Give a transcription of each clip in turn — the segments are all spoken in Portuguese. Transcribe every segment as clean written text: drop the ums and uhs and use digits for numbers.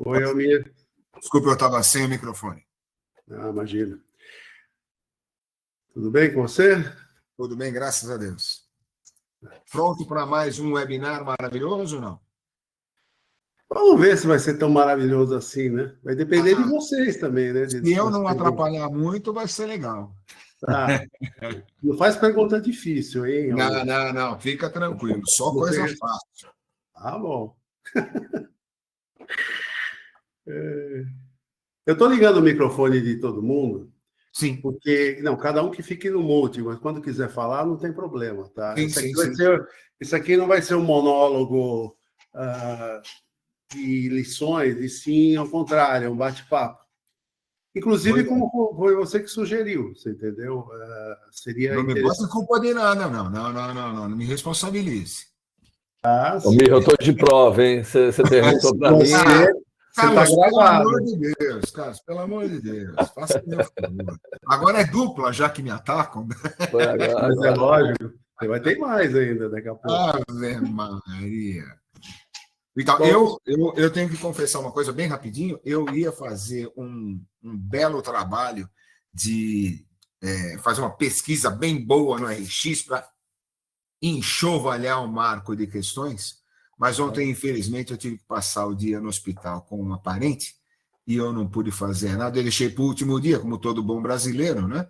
Oi, Almir. Desculpe, eu estava sem o microfone. Imagina. Tudo bem com você? Tudo bem, graças a Deus. Pronto para mais um webinar maravilhoso ou não? Vamos ver se vai ser tão maravilhoso assim, né? Vai depender de vocês também, né? Se eu não atrapalhar muito, vai ser legal. Não faz pergunta difícil, hein? Almir? Não. Fica tranquilo. Só coisa fácil. Bom. Eu estou ligando o microfone de todo mundo. Sim. Porque, cada um que fique no mute, mas quando quiser falar, não tem problema, tá? Sim. Isso aqui não vai ser um monólogo de lições, e sim, ao contrário, é um bate-papo. Inclusive, como foi você que sugeriu, você entendeu? Seria não me bota culpa de nada, não me responsabilize. Almir, eu estou de prova, hein? Você perguntou para mim. Carlos, pelo amor de Deus, Carlos, pelo amor de Deus, faça meu favor. Agora é dupla, já que me atacam. Mas é lógico, você vai ter mais ainda daqui a pouco. Ave Maria. Então, eu tenho que confessar uma coisa bem rapidinho. Eu ia fazer um belo trabalho de fazer uma pesquisa bem boa no RX para enxovalhar um marco de questões, mas ontem, infelizmente, eu tive que passar o dia no hospital com uma parente e eu não pude fazer nada. Eu deixei para o último dia, como todo bom brasileiro, né?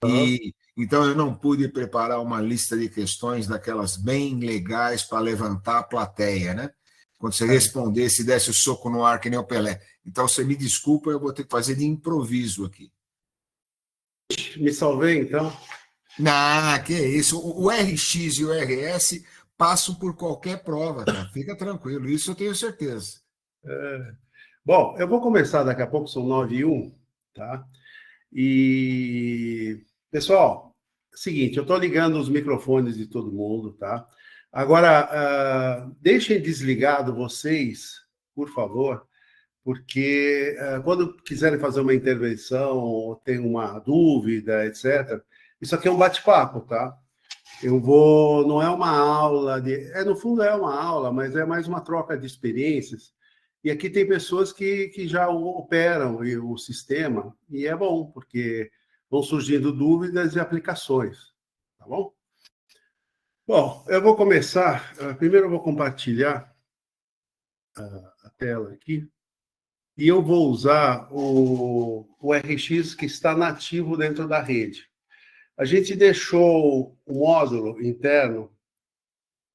E então eu não pude preparar uma lista de questões daquelas bem legais para levantar a plateia, né? Quando você respondesse, desse o soco no ar que nem o Pelé. Então, você me desculpa, eu vou ter que fazer de improviso aqui. Me salvei, então? Não, que isso. O RX e o RS passam por qualquer prova, cara. Fica tranquilo, isso eu tenho certeza. Bom, eu vou começar daqui a pouco, são 9h01, tá? E, pessoal, seguinte, eu estou ligando os microfones de todo mundo, tá? Agora, deixem desligado vocês, por favor, porque quando quiserem fazer uma intervenção ou tem uma dúvida, etc., isso aqui é um bate-papo, tá? Não é uma aula, no fundo é uma aula, mas é mais uma troca de experiências. E aqui tem pessoas que já operam o sistema, e é bom, porque vão surgindo dúvidas e aplicações, tá bom? Bom, eu vou começar. Primeiro eu vou compartilhar a tela aqui, e eu vou usar o RX que está nativo dentro da rede. A gente deixou o módulo interno,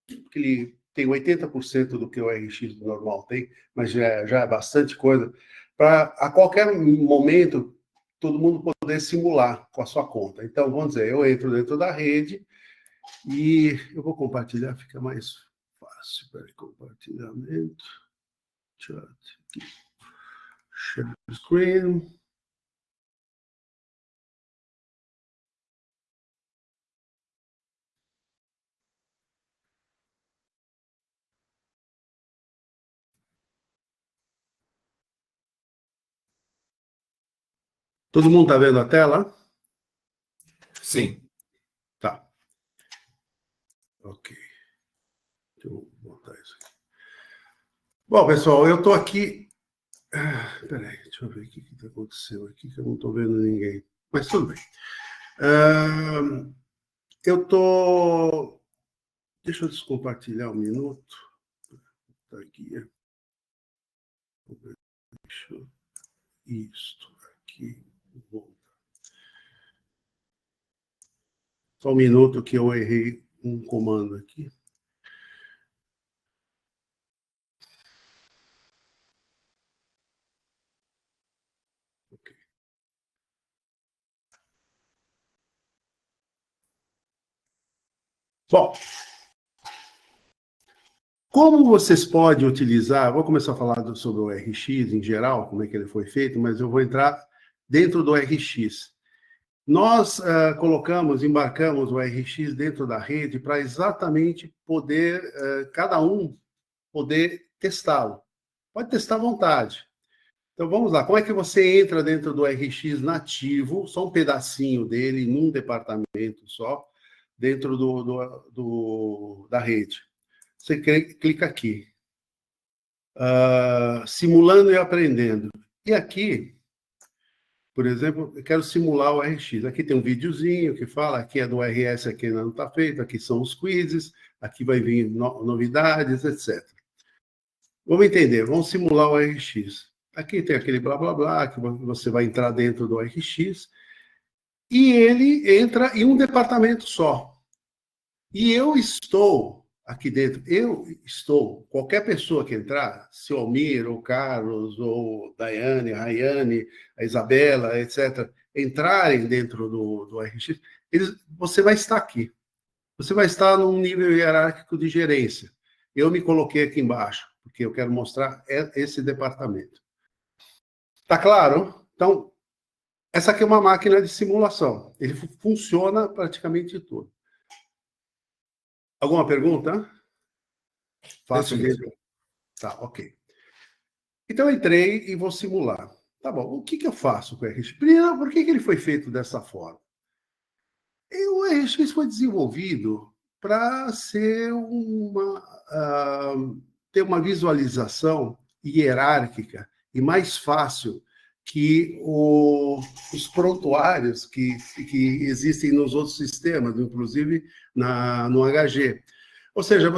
que ele tem 80% do que o RX normal tem, mas já é bastante coisa, para a qualquer momento todo mundo poder simular com a sua conta. Então, vamos dizer, eu entro dentro da rede e eu vou compartilhar, fica mais fácil. Peraí, compartilhamento, chat aqui, share screen. Todo mundo está vendo a tela? Sim. Tá. Ok. Deixa eu botar isso aqui. Bom, pessoal, eu estou aqui. Peraí, deixa eu ver o que aconteceu aqui, que eu não estou vendo ninguém. Mas tudo bem. Eu estou. Deixa eu descompartilhar um minuto. Tá aqui. Deixa eu. Isto aqui. Só um minuto que eu errei um comando aqui. Ok. Bom, como vocês podem utilizar, vou começar a falar sobre o RX em geral, como é que ele foi feito, mas eu vou entrar dentro do RX. Nós embarcamos o RX dentro da rede para exatamente poder, cada um poder testá-lo. Pode testar à vontade. Então, vamos lá. Como é que você entra dentro do RX nativo, só um pedacinho dele, num departamento só, dentro da rede? Você clica aqui. simulando e aprendendo. E aqui, por exemplo, eu quero simular o RX. Aqui tem um videozinho que fala, aqui é do RS, aqui ainda não está feito, aqui são os quizzes, aqui vai vir novidades, etc. Vamos entender, vamos simular o RX. Aqui tem aquele blá, blá, blá, que você vai entrar dentro do RX, e ele entra em um departamento só. E eu estou aqui dentro, qualquer pessoa que entrar, se o Almir, ou Carlos, ou Daiane, Rayane, a Isabela, etc., entrarem dentro do RX, você vai estar aqui. Você vai estar num nível hierárquico de gerência. Eu me coloquei aqui embaixo, porque eu quero mostrar esse departamento. Tá claro? Então, essa aqui é uma máquina de simulação. Ele funciona praticamente tudo. Alguma pergunta? Fácil mesmo. Tá, ok. Então, eu entrei e vou simular. Tá bom, o que eu faço com o RX? Primeiro, por que ele foi feito dessa forma? O RX foi desenvolvido para ser ter uma visualização hierárquica e mais fácil que os prontuários que existem nos outros sistemas, inclusive no HG. Ou seja,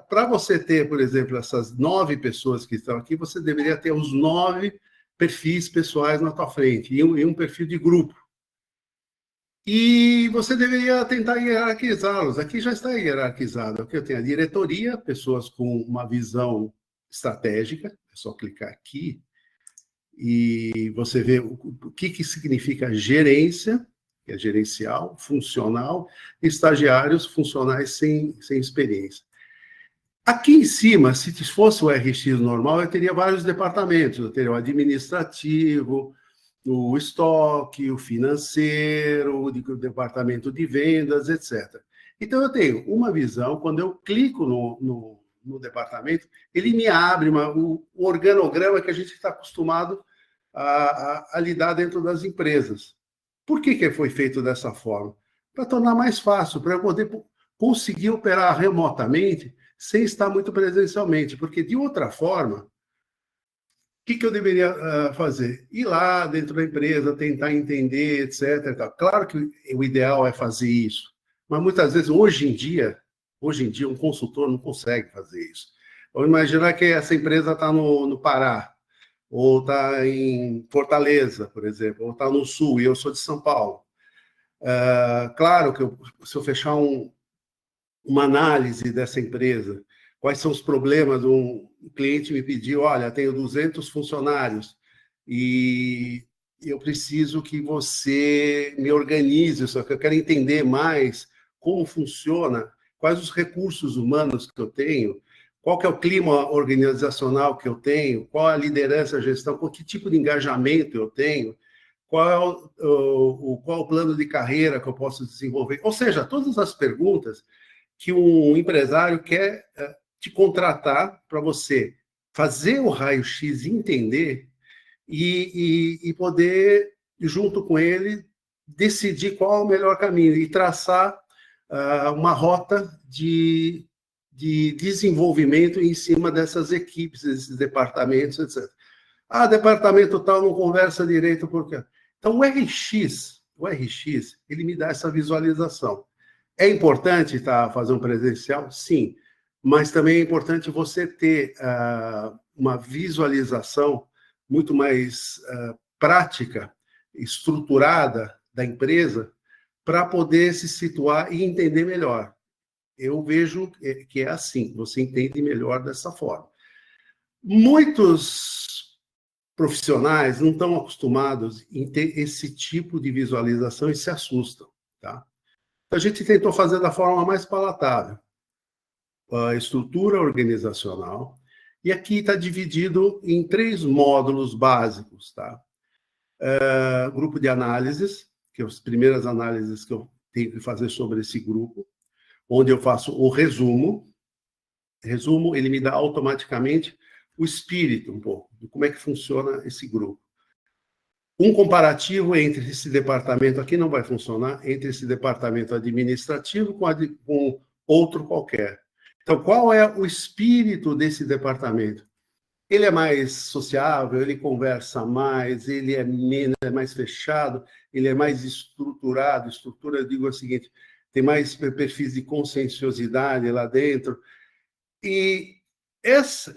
para você ter, por exemplo, essas 9 pessoas que estão aqui, você deveria ter os 9 perfis pessoais na tua frente e um perfil de grupo. E você deveria tentar hierarquizá-los. Aqui já está hierarquizado. Aqui eu tenho a diretoria, pessoas com uma visão estratégica. É só clicar aqui e você vê o que significa gerência, que é gerencial, funcional, e estagiários funcionais sem experiência. Aqui em cima, se fosse o RX normal, eu teria vários departamentos. Eu teria o administrativo, o estoque, o financeiro, o departamento de vendas, etc. Então, eu tenho uma visão, quando eu clico no departamento, ele me abre o organograma que a gente está acostumado a lidar dentro das empresas. Por que foi feito dessa forma? Para tornar mais fácil, para eu poder conseguir operar remotamente sem estar muito presencialmente, porque de outra forma, o que eu deveria fazer? Ir lá dentro da empresa, tentar entender, etc. Claro que o ideal é fazer isso, mas muitas vezes, hoje em dia, um consultor não consegue fazer isso. Vamos imaginar que essa empresa está no Pará, ou está em Fortaleza, por exemplo, ou está no Sul, e eu sou de São Paulo. Claro que se eu fechar uma análise dessa empresa, quais são os problemas, um cliente me pediu, olha, tenho 200 funcionários e eu preciso que você me organize, só que eu quero entender mais como funciona, quais os recursos humanos que eu tenho, qual que é o clima organizacional que eu tenho, qual a liderança, a gestão, qual que tipo de engajamento eu tenho, qual o plano de carreira que eu posso desenvolver. Ou seja, todas as perguntas que um empresário quer te contratar para você fazer o raio-x, entender e poder, junto com ele, decidir qual é o melhor caminho e traçar uma rota de desenvolvimento em cima dessas equipes, desses departamentos, etc. Departamento tal não conversa direito, por quê? Então, o RX, ele me dá essa visualização. É importante fazer um presencial? Sim, mas também é importante você ter uma visualização muito mais prática, estruturada da empresa, para poder se situar e entender melhor. Eu vejo que é assim, você entende melhor dessa forma. Muitos profissionais não estão acostumados em ter esse tipo de visualização e se assustam, tá? A gente tentou fazer da forma mais palatável. A estrutura organizacional, e aqui está dividido em 3 módulos básicos, tá? Grupo de análises, que são as primeiras análises que eu tenho que fazer sobre esse grupo, onde eu faço o resumo. Resumo, ele me dá automaticamente o espírito um pouco, de como é que funciona esse grupo. Um comparativo entre esse departamento aqui não vai funcionar, entre esse departamento administrativo com outro qualquer. Então, qual é o espírito desse departamento? Ele é mais sociável, ele conversa mais, ele é mais fechado, ele é mais estruturado. Estrutura, eu digo o seguinte, tem mais perfis de conscienciosidade lá dentro. E essa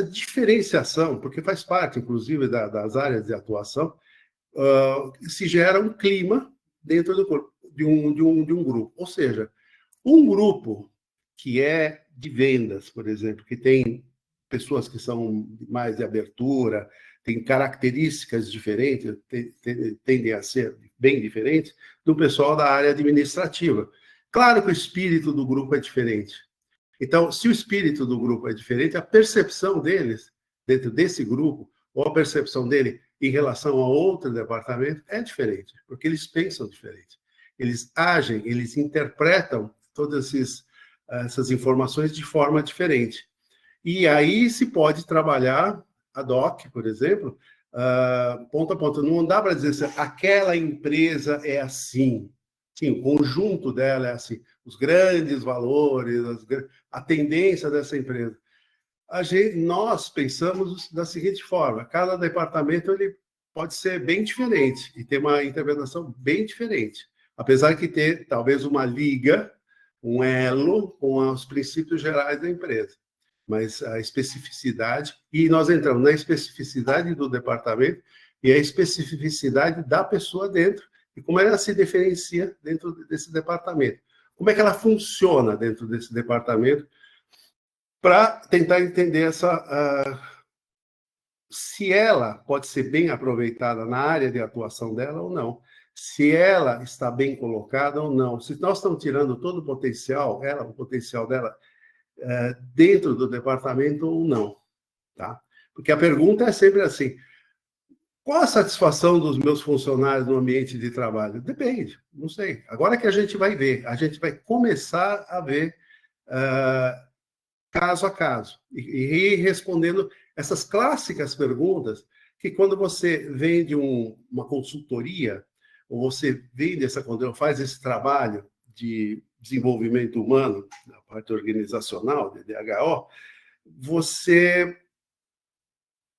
diferenciação, porque faz parte, inclusive, das áreas de atuação, se gera um clima dentro de um grupo. Ou seja, um grupo que é de vendas, por exemplo, que tem pessoas que são mais de abertura, tem características diferentes, tendem a ser bem diferentes do pessoal da área administrativa. Claro que o espírito do grupo é diferente. Então, se o espírito do grupo é diferente, a percepção deles, dentro desse grupo, ou a percepção dele em relação a outro departamento, é diferente, porque eles pensam diferente. Eles agem, eles interpretam todas essas informações de forma diferente. E aí se pode trabalhar ad hoc, por exemplo, ponto a ponto. Não dá para dizer assim, aquela empresa é assim. Sim, o conjunto dela é assim. Os grandes valores, a tendência dessa empresa. Nós pensamos da seguinte forma, cada departamento ele pode ser bem diferente e ter uma interpretação bem diferente, apesar de ter talvez uma liga, um elo com os princípios gerais da empresa. Mas a especificidade, e nós entramos na especificidade do departamento e a especificidade da pessoa dentro, e como ela se diferencia dentro desse departamento. Como é que ela funciona dentro desse departamento, para tentar entender se ela pode ser bem aproveitada na área de atuação dela ou não, se ela está bem colocada ou não, se nós estamos tirando todo o potencial dela, dentro do departamento ou não, tá? Porque a pergunta é sempre assim, qual a satisfação dos meus funcionários no ambiente de trabalho? Depende, não sei. Agora que a gente vai ver, a gente vai começar a ver caso a caso, e respondendo essas clássicas perguntas que quando você vende uma consultoria, ou você vende faz esse trabalho de desenvolvimento humano, na parte organizacional, de DHO, você,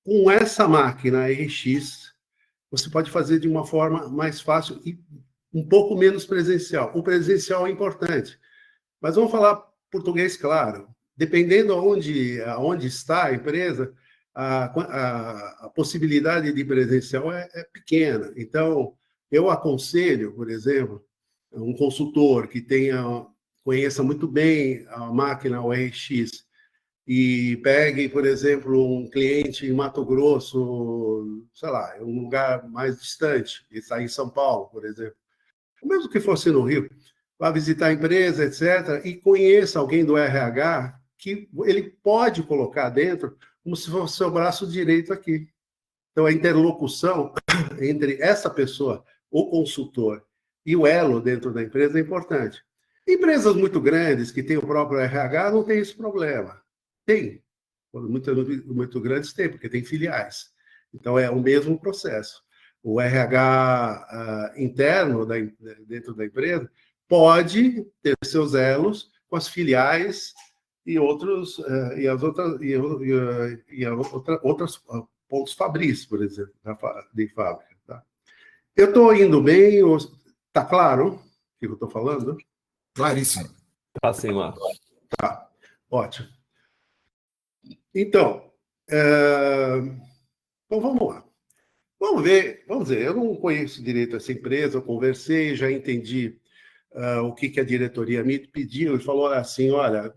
com essa máquina RX, você pode fazer de uma forma mais fácil e um pouco menos presencial. O presencial é importante, mas vamos falar português claro. Dependendo aonde está a empresa, a possibilidade de presencial é pequena. Então, eu aconselho, por exemplo, um consultor que conheça muito bem a máquina ORX e pegue, por exemplo, um cliente em Mato Grosso, sei lá, em um lugar mais distante, e está em São Paulo, por exemplo, mesmo que fosse no Rio, vá visitar a empresa, etc., e conheça alguém do RH que ele pode colocar dentro como se fosse o seu braço direito aqui. Então, a interlocução entre essa pessoa, o consultor, e o elo dentro da empresa é importante. Empresas muito grandes, que têm o próprio RH, não tem esse problema. Tem. Muito grandes tem, porque tem filiais. Então, é o mesmo processo. O RH interno dentro da empresa pode ter seus elos com as filiais e outros pontos fabris, por exemplo, de fábrica. Tá? Eu estou indo bem? Está claro o que eu estou falando? Claríssimo. Tá sim, Marcos. Tá, ótimo. Então, bom, vamos lá. Vamos ver, eu não conheço direito essa empresa, eu conversei, já entendi o que a diretoria me pediu e falou assim, olha,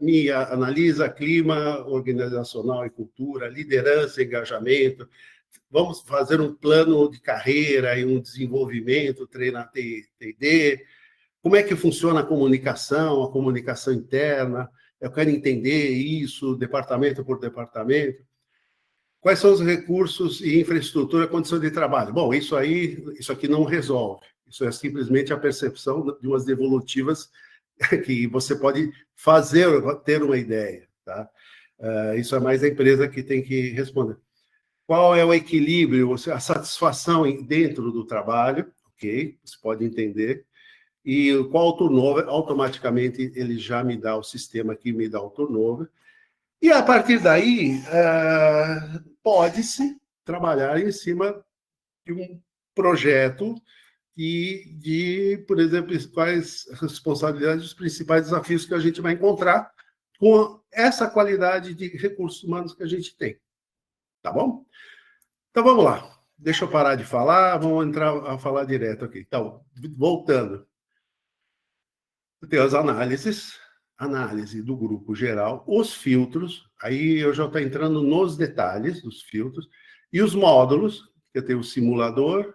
analisa clima organizacional e cultura, liderança, engajamento, vamos fazer um plano de carreira e um desenvolvimento, treinar T&D, como é que funciona a comunicação interna, eu quero entender isso, departamento por departamento. Quais são os recursos e infraestrutura, condição de trabalho? Bom, isso aqui não resolve. Isso é simplesmente a percepção de umas devolutivas que você pode ter uma ideia. Tá? Isso é mais a empresa que tem que responder. Qual é o equilíbrio, a satisfação dentro do trabalho? Ok, você pode entender. e qual o turnover, automaticamente ele já me dá o sistema que me dá o turnover. E a partir daí, pode-se trabalhar em cima de um projeto por exemplo, quais as responsabilidades, os principais desafios que a gente vai encontrar com essa qualidade de recursos humanos que a gente tem. Tá bom? Então, vamos lá. Deixa eu parar de falar, vamos entrar a falar direto aqui. Então, voltando. Tem as análises, análise do grupo geral, os filtros, aí eu já estou entrando nos detalhes dos filtros, e os módulos, que eu tenho o simulador,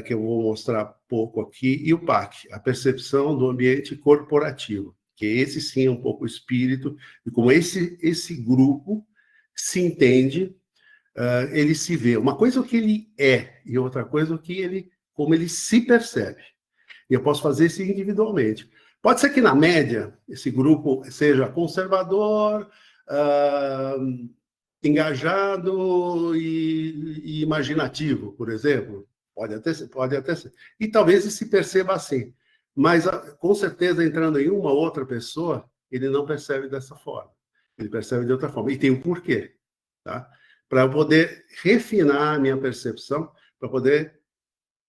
que eu vou mostrar pouco aqui, e o PAC, a percepção do ambiente corporativo, que esse sim é um pouco o espírito, e como esse grupo se entende, ele se vê. Uma coisa é o que ele é, e outra coisa é como ele se percebe. E eu posso fazer isso individualmente. Pode ser que, na média, esse grupo seja conservador, engajado e imaginativo, por exemplo. Pode até ser. E talvez ele se perceba assim. Mas, com certeza, entrando em uma outra pessoa, ele não percebe dessa forma. Ele percebe de outra forma. E tem um porquê. Tá? Para eu poder refinar a minha percepção, para poder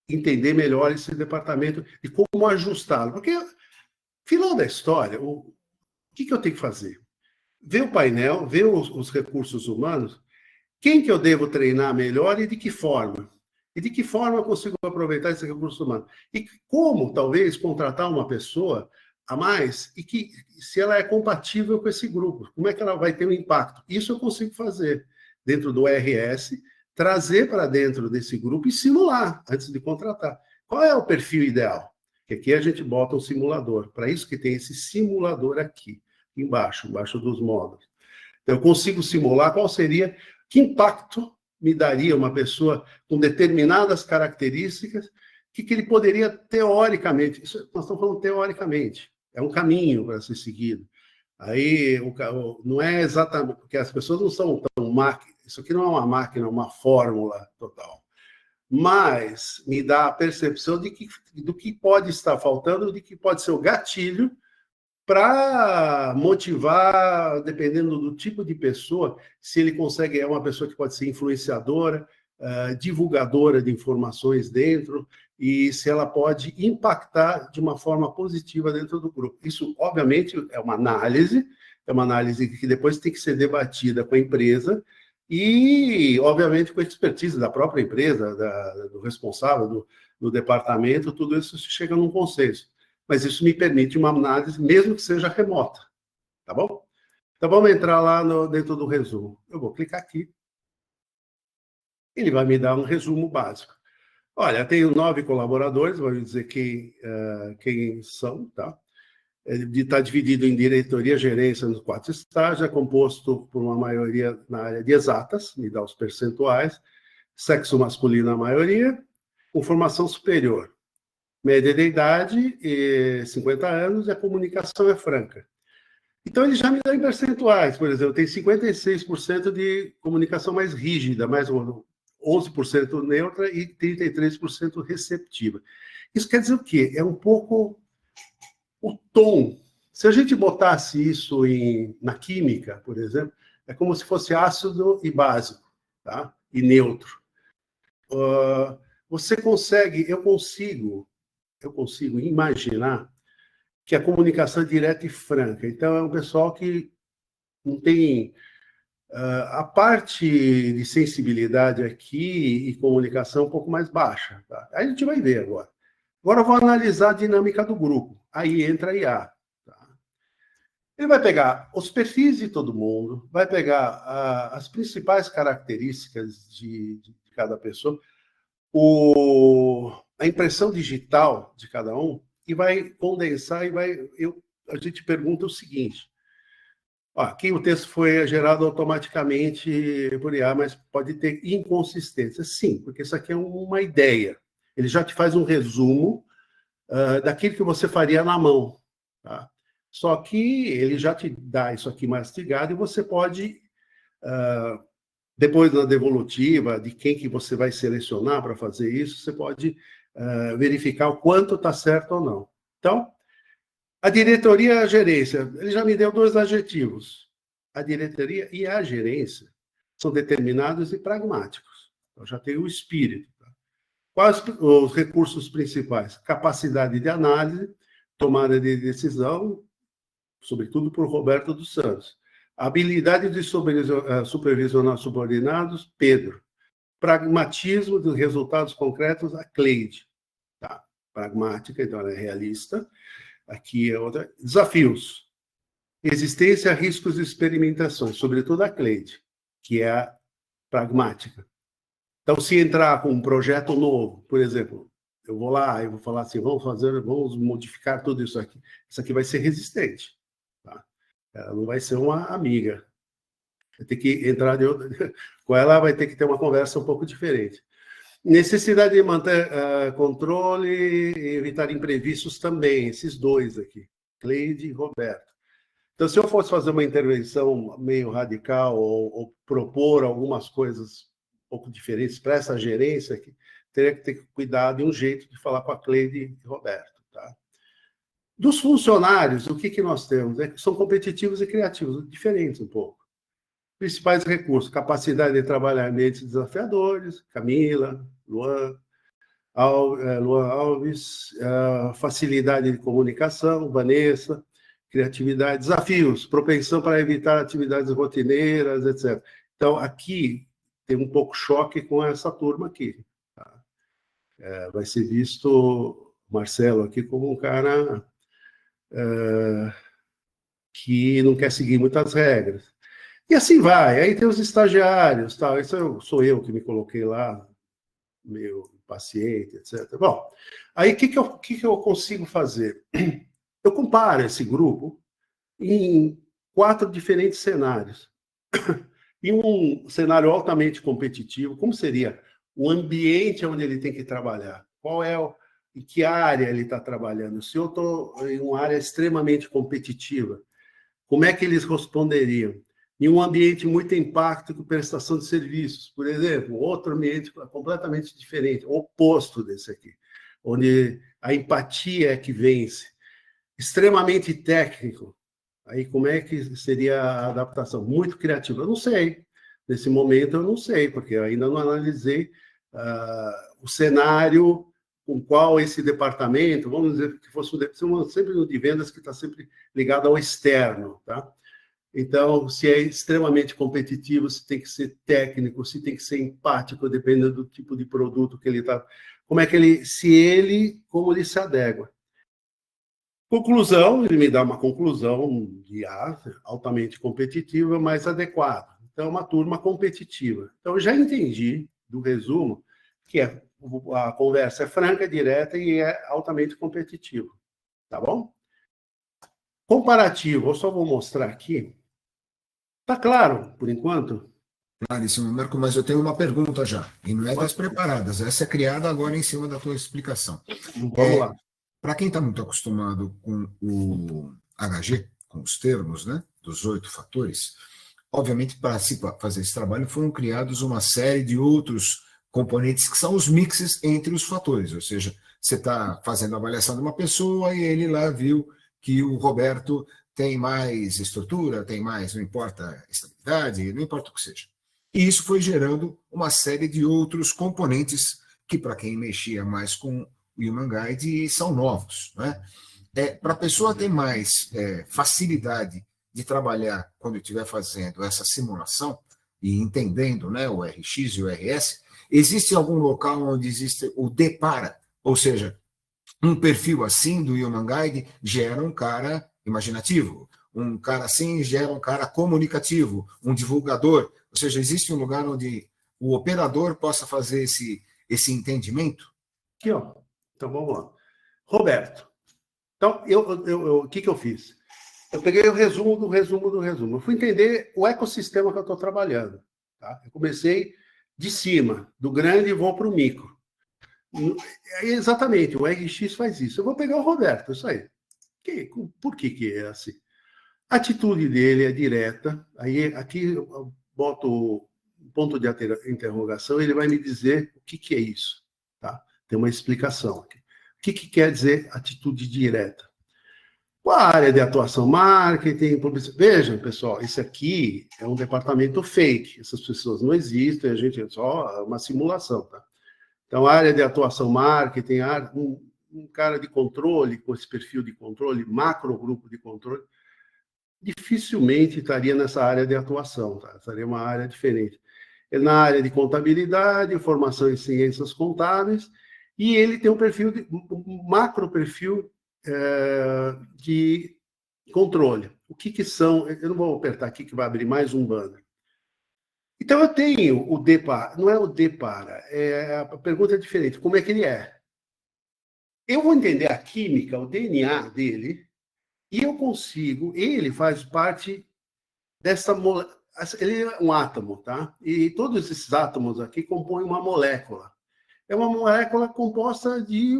entender melhor esse departamento e como ajustá-lo. Porque, final da história, o que eu tenho que fazer? Ver o painel, ver os recursos humanos, quem que eu devo treinar melhor e de que forma? E de que forma eu consigo aproveitar esse recurso humano? E como, talvez, contratar uma pessoa a mais e que, se ela é compatível com esse grupo, como é que ela vai ter um impacto? Isso eu consigo fazer dentro do RS, trazer para dentro desse grupo e simular antes de contratar. Qual é o perfil ideal? Que aqui a gente bota um simulador. Para isso que tem esse simulador aqui, embaixo dos módulos. Então, eu consigo simular qual seria, que impacto me daria uma pessoa com determinadas características, que ele poderia, teoricamente, isso nós estamos falando teoricamente, é um caminho para ser seguido. Aí, não é exatamente, porque as pessoas não são tão máquinas, isso aqui não é uma máquina, é uma fórmula total, mas me dá a percepção do que pode estar faltando, de que pode ser o gatilho para motivar, dependendo do tipo de pessoa, se ele consegue, é uma pessoa que pode ser influenciadora, divulgadora de informações dentro, e se ela pode impactar de uma forma positiva dentro do grupo. Isso, obviamente, é uma análise que depois tem que ser debatida com a empresa e, obviamente, com a expertise da própria empresa, do responsável, do departamento, tudo isso chega num consenso. Mas isso me permite uma análise, mesmo que seja remota, tá bom? Então, vamos entrar lá dentro do resumo. Eu vou clicar aqui. Ele vai me dar um resumo básico. Olha, tenho 9 colaboradores, vou dizer quem são, tá? Ele está dividido em diretoria, gerência nos 4 estágios, é composto por uma maioria na área de exatas, me dá os percentuais, sexo masculino a maioria, com formação superior. Média de idade, 50 anos, e a comunicação é franca. Então, ele já me dá em percentuais, por exemplo, tem 56% de comunicação mais rígida, mais 11% neutra e 33% receptiva. Isso quer dizer o quê? É um pouco o tom. Se a gente botasse isso na química, por exemplo, é como se fosse ácido e básico, tá? E neutro. Eu consigo imaginar que a comunicação é direta e franca. Então, é um pessoal que não tem... a parte de sensibilidade aqui e comunicação um pouco mais baixa. Tá? Aí a gente vai ver agora. Agora eu vou analisar a dinâmica do grupo. Aí entra a IA. Tá? Ele vai pegar os perfis de todo mundo, vai pegar as principais características de cada pessoa, a impressão digital de cada um, e vai condensar a gente pergunta o seguinte: aqui o texto foi gerado automaticamente por IA, mas pode ter inconsistência. Sim, porque isso aqui é uma ideia. Ele já te faz um resumo daquilo que você faria na mão. Tá? Só que ele já te dá isso aqui mastigado e você pode, depois na devolutiva, de quem que você vai selecionar para fazer isso, você pode verificar o quanto está certo ou não. Então, a diretoria e a gerência, ele já me deu 2 adjetivos. A diretoria e a gerência são determinados e pragmáticos. Eu já tenho o espírito. Tá? Quais os recursos principais? Capacidade de análise, tomada de decisão, sobretudo por Roberto dos Santos. Habilidade de supervisionar subordinados, Pedro. Pragmatismo dos resultados concretos, a Cleide. Tá? Pragmática, então ela é realista. Aqui é outra. Desafios. Existência, riscos e experimentações, sobretudo a Cleide, que é a pragmática. Então, se entrar com um projeto novo, por exemplo, eu vou lá e vou falar assim, vamos modificar tudo isso aqui. Isso aqui vai ser resistente. Tá? Ela não vai ser uma amiga. Vai ter que entrar com ela, vai ter que ter uma conversa um pouco diferente. Necessidade de manter controle e evitar imprevistos também, esses 2 aqui, Cleide e Roberto. Então, se eu fosse fazer uma intervenção meio radical ou propor algumas coisas um pouco diferentes para essa gerência aqui, teria que ter cuidado e um jeito de falar com a Cleide e Roberto. Tá? Dos funcionários, o que nós temos? São competitivos e criativos, diferentes um pouco. Principais recursos, capacidade de trabalhar em ambientes desafiadores, Camila, Luan Alves, facilidade de comunicação, Vanessa, criatividade, desafios, propensão para evitar atividades rotineiras, etc. Então, aqui tem um pouco choque com essa turma aqui. Tá? Vai ser visto Marcelo aqui como um cara que não quer seguir muitas regras. E assim vai. Aí tem os estagiários, tal. Isso sou eu que me coloquei lá, meio paciente, etc. Bom, aí o que eu consigo fazer? Eu comparo esse grupo em 4 diferentes cenários. Em um cenário altamente competitivo, como seria o ambiente onde ele tem que trabalhar? Em que área ele está trabalhando? Se eu estou em uma área extremamente competitiva, como é que eles responderiam? Em um ambiente muito impacto com prestação de serviços, por exemplo, outro ambiente completamente diferente, oposto desse aqui, onde a empatia é que vence, extremamente técnico. Aí como é que seria a adaptação? Muito criativa. Eu não sei. Nesse momento eu não sei, porque eu ainda não analisei o cenário com qual esse departamento, vamos dizer que fosse sempre no de vendas que está sempre ligado ao externo, tá? Então, se é extremamente competitivo, se tem que ser técnico, se tem que ser empático, dependendo do tipo de produto que ele está. Como ele se adequa. Conclusão, ele me dá uma conclusão de altamente competitiva, mais adequada. Então, é uma turma competitiva. Então, eu já entendi do resumo que a conversa é franca, direta e é altamente competitiva. Tá bom? Comparativo, eu só vou mostrar aqui. Tá claro, por enquanto? Claríssimo, Marco, mas eu tenho uma pergunta já, e não é das preparadas, essa é criada agora em cima da tua explicação. Vamos lá. Para quem está muito acostumado com o HG, com os termos, né, dos 8 fatores, obviamente, para se fazer esse trabalho, foram criados uma série de outros componentes que são os mixes entre os fatores, ou seja, você está fazendo a avaliação de uma pessoa e ele lá viu que o Roberto tem mais estrutura, tem mais, não importa estabilidade, não importa o que seja. E isso foi gerando uma série de outros componentes que, para quem mexia mais com o Human Guide, são novos. Né? Para a pessoa ter mais facilidade de trabalhar quando estiver fazendo essa simulação e entendendo, né, o RX e o RS, existe algum local onde existe o depara, ou seja, um perfil assim do Human Guide gera um cara imaginativo, um cara assim gera um cara comunicativo, um divulgador, ou seja, existe um lugar onde o operador possa fazer esse entendimento? Aqui, ó. Então, vamos lá. Roberto. Então, o que eu fiz? Eu peguei o resumo do resumo do resumo. Eu fui entender o ecossistema que eu estou trabalhando. Tá? Eu comecei de cima, do grande, e vou para o micro. Exatamente, o RX faz isso. Eu vou pegar o Roberto, isso aí. Por que é assim? A atitude dele é direta. Aí, aqui eu boto um ponto de interrogação, ele vai me dizer o que é isso. Tá? Tem uma explicação aqui. que quer dizer atitude direta? Qual a área de atuação? Marketing, publicidade. Vejam, pessoal, esse aqui é um departamento fake. Essas pessoas não existem, a gente é só uma simulação, tá? Então, a área de atuação marketing, um cara de controle, com esse perfil de controle, macro grupo de controle, dificilmente estaria nessa área de atuação, tá? Estaria uma área diferente. Ele na área de contabilidade, formação em ciências contábeis, e ele tem um macro perfil de controle. O que são? Eu não vou apertar aqui que vai abrir mais um banner. Então, eu tenho o D para, não é o D para, a pergunta é diferente. Como é que ele é? Eu vou entender a química, o DNA dele, e eu consigo, ele faz parte dessa molécula, ele é um átomo, tá? E todos esses átomos aqui compõem uma molécula. É uma molécula composta de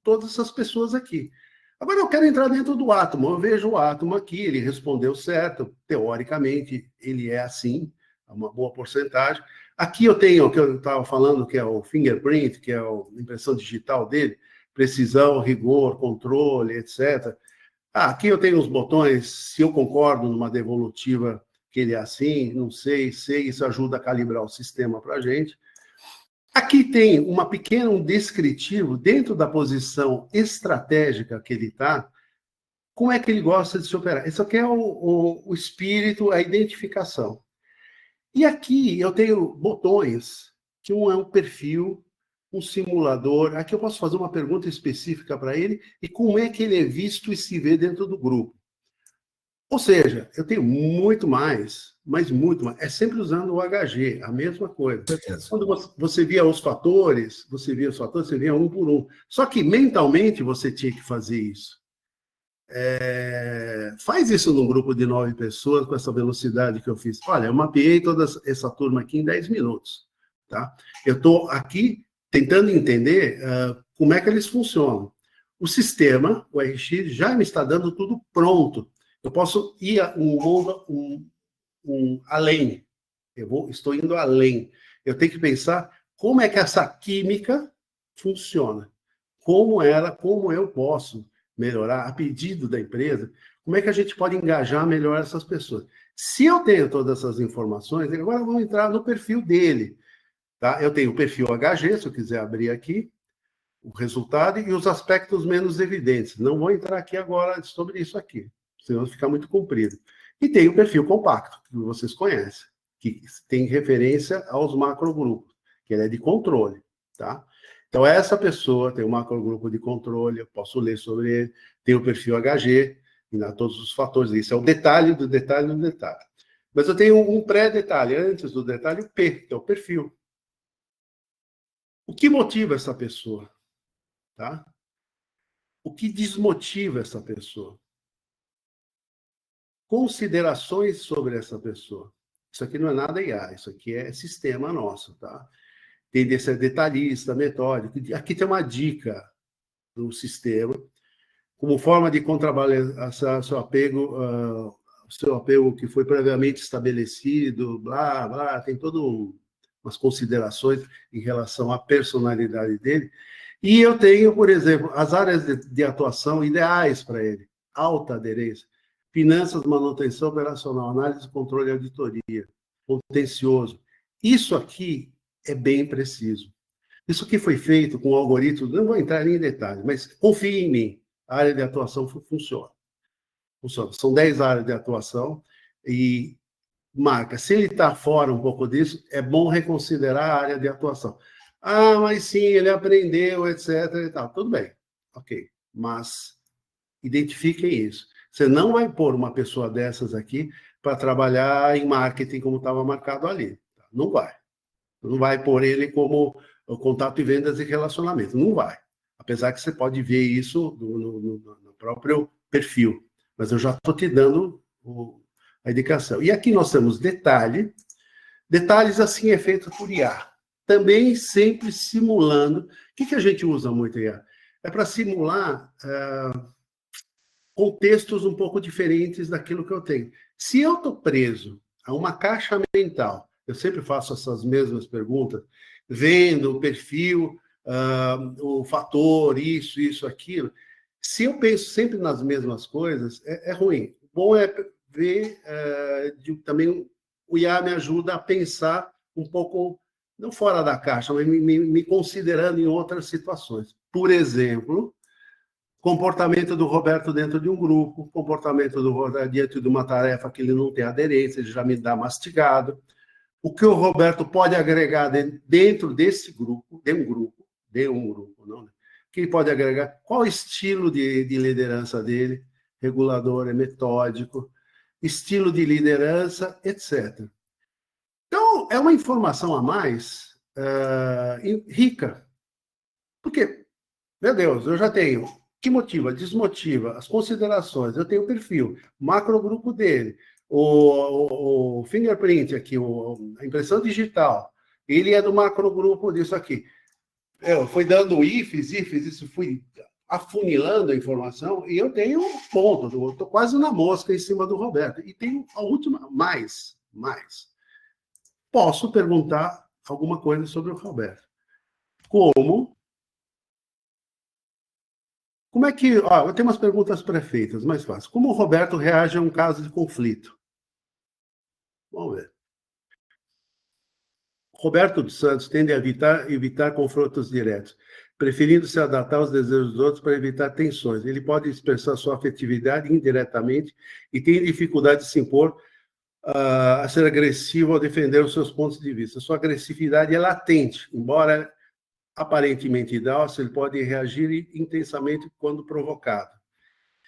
todas essas pessoas aqui. Agora eu quero entrar dentro do átomo. Eu vejo o átomo aqui, ele respondeu certo, teoricamente ele é assim, uma boa porcentagem. Aqui eu tenho o que eu estava falando, que é o fingerprint, que é a impressão digital dele, precisão, rigor, controle, etc. Aqui eu tenho os botões, se eu concordo numa devolutiva que ele é assim, não sei, isso ajuda a calibrar o sistema para a gente. Aqui tem um descritivo dentro da posição estratégica que ele está, como é que ele gosta de se operar. Isso aqui é o espírito, a identificação. E aqui eu tenho botões, que um é um perfil, um simulador. Aqui eu posso fazer uma pergunta específica para ele e como é que ele é visto e se vê dentro do grupo. Ou seja, eu tenho muito mais, mas muito mais. É sempre usando o HG, a mesma coisa. Quando você via os fatores, você via um por um. Só que mentalmente você tinha que fazer isso. Faz isso num grupo de 9 pessoas com essa velocidade que eu fiz. Olha, eu mapeei toda essa turma aqui em 10 minutos. Tá? Eu estou aqui tentando entender como é que eles funcionam. O sistema, o RX, já me está dando tudo pronto. Eu posso ir além. Estou indo além. Eu tenho que pensar como é que essa química funciona. Como eu posso melhorar a pedido da empresa, como é que a gente pode engajar melhor essas pessoas. Se eu tenho todas essas informações, agora vamos entrar no perfil dele. Tá? Eu tenho o perfil HG, se eu quiser abrir aqui, o resultado e os aspectos menos evidentes. Não vou entrar aqui agora sobre isso aqui, senão fica muito comprido. E tem o perfil compacto, que vocês conhecem, que tem referência aos macrogrupos, que ele é de controle, tá? Então, essa pessoa tem um macrogrupo de controle, eu posso ler sobre ele, tem o perfil HG, e dá todos os fatores, isso é o detalhe do detalhe do detalhe. Mas eu tenho um pré-detalhe, antes do detalhe, o P, que é o perfil. O que motiva essa pessoa? Tá? O que desmotiva essa pessoa? Considerações sobre essa pessoa. Isso aqui não é nada IA, isso aqui é sistema nosso, tá? Tem de ser detalhista, metódico. Aqui tem uma dica do sistema, como forma de contrabalançar seu apego que foi previamente estabelecido, blá, blá, tem todo umas considerações em relação à personalidade dele. E eu tenho, por exemplo, as áreas de atuação ideais para ele. Alta aderência, finanças, manutenção operacional, análise, controle e auditoria, contencioso. Isso aqui é bem preciso. Isso aqui foi feito com algoritmos, não vou entrar em detalhes, mas confie em mim, a área de atuação funciona. São 10 áreas de atuação e marca. Se ele está fora um pouco disso, é bom reconsiderar a área de atuação. Ah, mas sim, ele aprendeu, etc. e tal. Tudo bem, ok. Mas identifiquem isso. Você não vai pôr uma pessoa dessas aqui para trabalhar em marketing como estava marcado ali. Não vai. Não vai pôr ele como contato e vendas e relacionamento. Não vai. Apesar que você pode ver isso no próprio perfil. Mas eu já estou te dando a indicação. E aqui nós temos detalhe. Detalhes assim é feito por IA. Também sempre simulando. O que a gente usa muito IA? É para simular contextos um pouco diferentes daquilo que eu tenho. Se eu estou preso a uma caixa mental, eu sempre faço essas mesmas perguntas, vendo o perfil, o fator, isso, aquilo. Se eu penso sempre nas mesmas coisas, é ruim. O bom é ver, também o IA me ajuda a pensar um pouco, não fora da caixa, mas me considerando em outras situações. Por exemplo, comportamento do Roberto dentro de um grupo, comportamento do Roberto diante de uma tarefa que ele não tem aderência, ele já me dá mastigado. O que o Roberto pode agregar dentro desse grupo, de um grupo, não, né? Que ele pode agregar, qual o estilo de liderança dele, regulador, é metódico, estilo de liderança, etc. Então, é uma informação a mais rica. Porque, meu Deus, eu já tenho que motiva, desmotiva, as considerações, eu tenho o perfil, macrogrupo dele, o fingerprint aqui, a impressão digital, ele é do macrogrupo disso aqui. Eu fui dando ifs, isso fui afunilando a informação, e eu tenho um ponto, eu estou quase na mosca em cima do Roberto. E tenho a última, mais. Posso perguntar alguma coisa sobre o Roberto. Como é que... eu tenho umas perguntas pré-feitas, mais fácil. Como o Roberto reage a um caso de conflito? Vamos ver. Roberto dos Santos tende a evitar confrontos diretos, preferindo se adaptar aos desejos dos outros para evitar tensões. Ele pode expressar sua afetividade indiretamente e tem dificuldade de se impor a ser agressivo ao defender os seus pontos de vista. Sua agressividade é latente, embora aparentemente dócil, ele pode reagir intensamente quando provocado.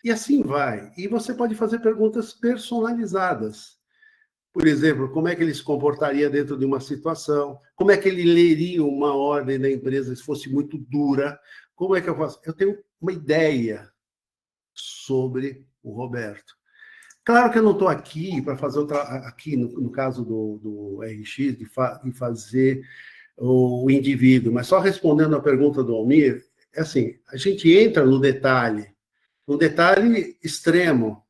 E assim vai. E você pode fazer perguntas personalizadas. Por exemplo, como é que ele se comportaria dentro de uma situação? Como é que ele leria uma ordem da empresa se fosse muito dura? Como é que eu faço? Eu tenho uma ideia sobre o Roberto. Claro que eu não estou aqui para fazer aqui no caso do RX, de fazer o indivíduo, mas só respondendo a pergunta do Almir, é assim, a gente entra no detalhe extremo,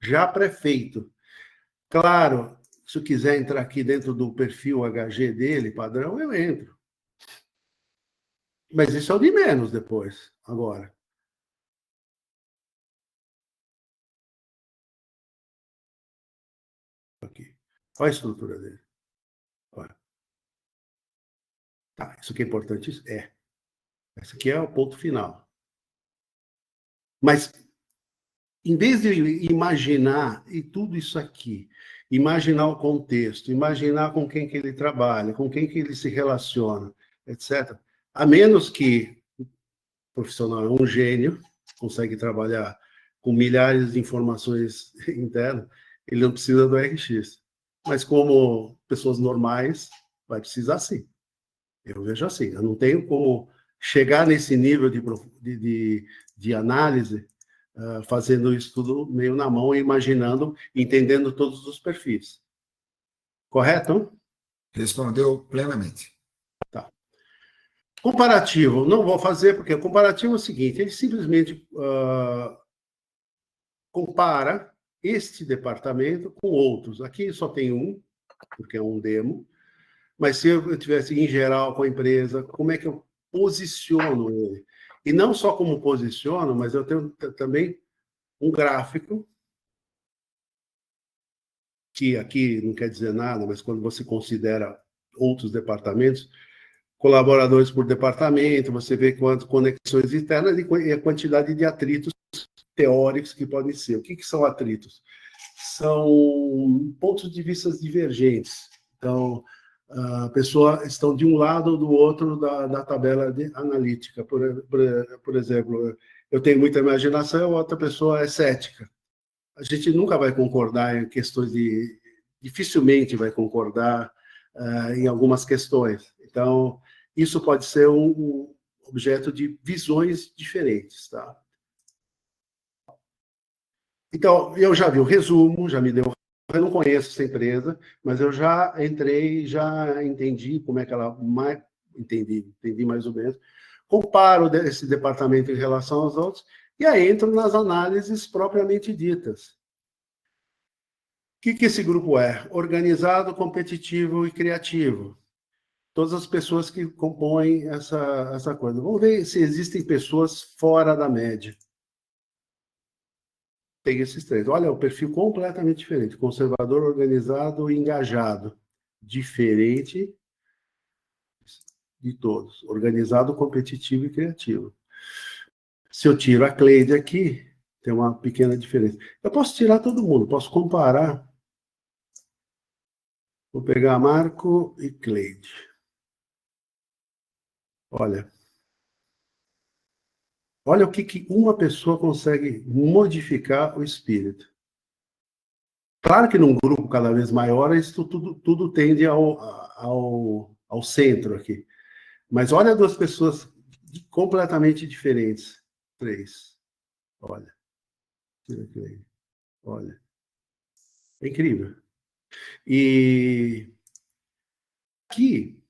já pré-feito. Claro, se eu quiser entrar aqui dentro do perfil HG dele, padrão, eu entro. Mas isso é o de menos depois, agora. Aqui. Olha a estrutura dele. Olha. Tá, isso aqui é importante? É. Esse aqui é o ponto final. Mas, em vez de imaginar e tudo isso aqui, imaginar o contexto, imaginar com quem que ele trabalha, com quem que ele se relaciona, etc., a menos que o profissional é um gênio, consegue trabalhar com milhares de informações internas, ele não precisa do RX. Mas como pessoas normais, vai precisar sim. Eu vejo assim, eu não tenho como chegar nesse nível de análise fazendo isso tudo meio na mão, imaginando, entendendo todos os perfis. Correto? Respondeu plenamente. Tá. Comparativo, não vou fazer, porque o comparativo é o seguinte, ele simplesmente compara este departamento com outros. Aqui só tem um, porque é um demo, mas se eu tivesse em geral com a empresa, como é que eu posiciono ele? E não só como posiciono, mas eu tenho também um gráfico, que aqui não quer dizer nada, mas quando você considera outros departamentos, colaboradores por departamento, você vê quantas conexões internas e a quantidade de atritos teóricos que podem ser. O que são atritos? São pontos de vista divergentes. Então, a pessoa estão de um lado ou do outro da tabela analítica. Por exemplo, eu tenho muita imaginação, outra pessoa é cética. A gente nunca vai concordar em questões dificilmente vai concordar em algumas questões. Então, isso pode ser um objeto de visões diferentes, tá? Então, eu já vi o resumo, já me deu... Eu não conheço essa empresa, mas eu já entrei, já entendi como é que ela... Entendi mais ou menos. Comparo esse departamento em relação aos outros, e aí entro nas análises propriamente ditas. O que esse grupo é? Organizado, competitivo e criativo. todas as pessoas que compõem essa coisa. Vamos ver se existem pessoas fora da média. Tem esses três. Olha, o perfil completamente diferente. Conservador, organizado e engajado. Diferente de todos. Organizado, competitivo e criativo. Se eu tiro a Cleide aqui, tem uma pequena diferença. Eu posso tirar todo mundo, posso comparar. Vou pegar Marco e Cleide. Olha o que uma pessoa consegue modificar o espírito. Claro que num grupo cada vez maior, isso tudo tende ao centro aqui. Mas olha duas pessoas completamente diferentes. Três. Olha. Olha. É incrível. E aqui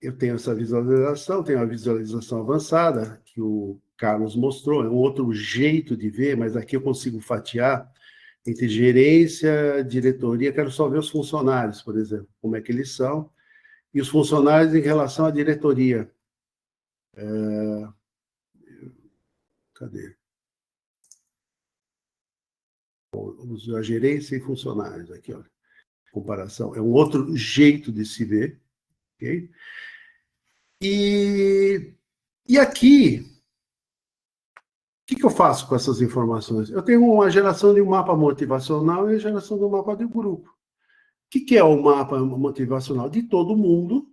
eu tenho essa visualização, tenho a visualização avançada, que o Carlos mostrou, é um outro jeito de ver, mas aqui eu consigo fatiar entre gerência, diretoria, quero só ver os funcionários, por exemplo, como é que eles são, e os funcionários em relação à diretoria. Cadê? A gerência e funcionários, aqui, olha. Comparação. É um outro jeito de se ver, ok? E aqui, o que eu faço com essas informações? Eu tenho uma geração de um mapa motivacional e a geração de um mapa de grupo. O que é o mapa motivacional? De todo mundo,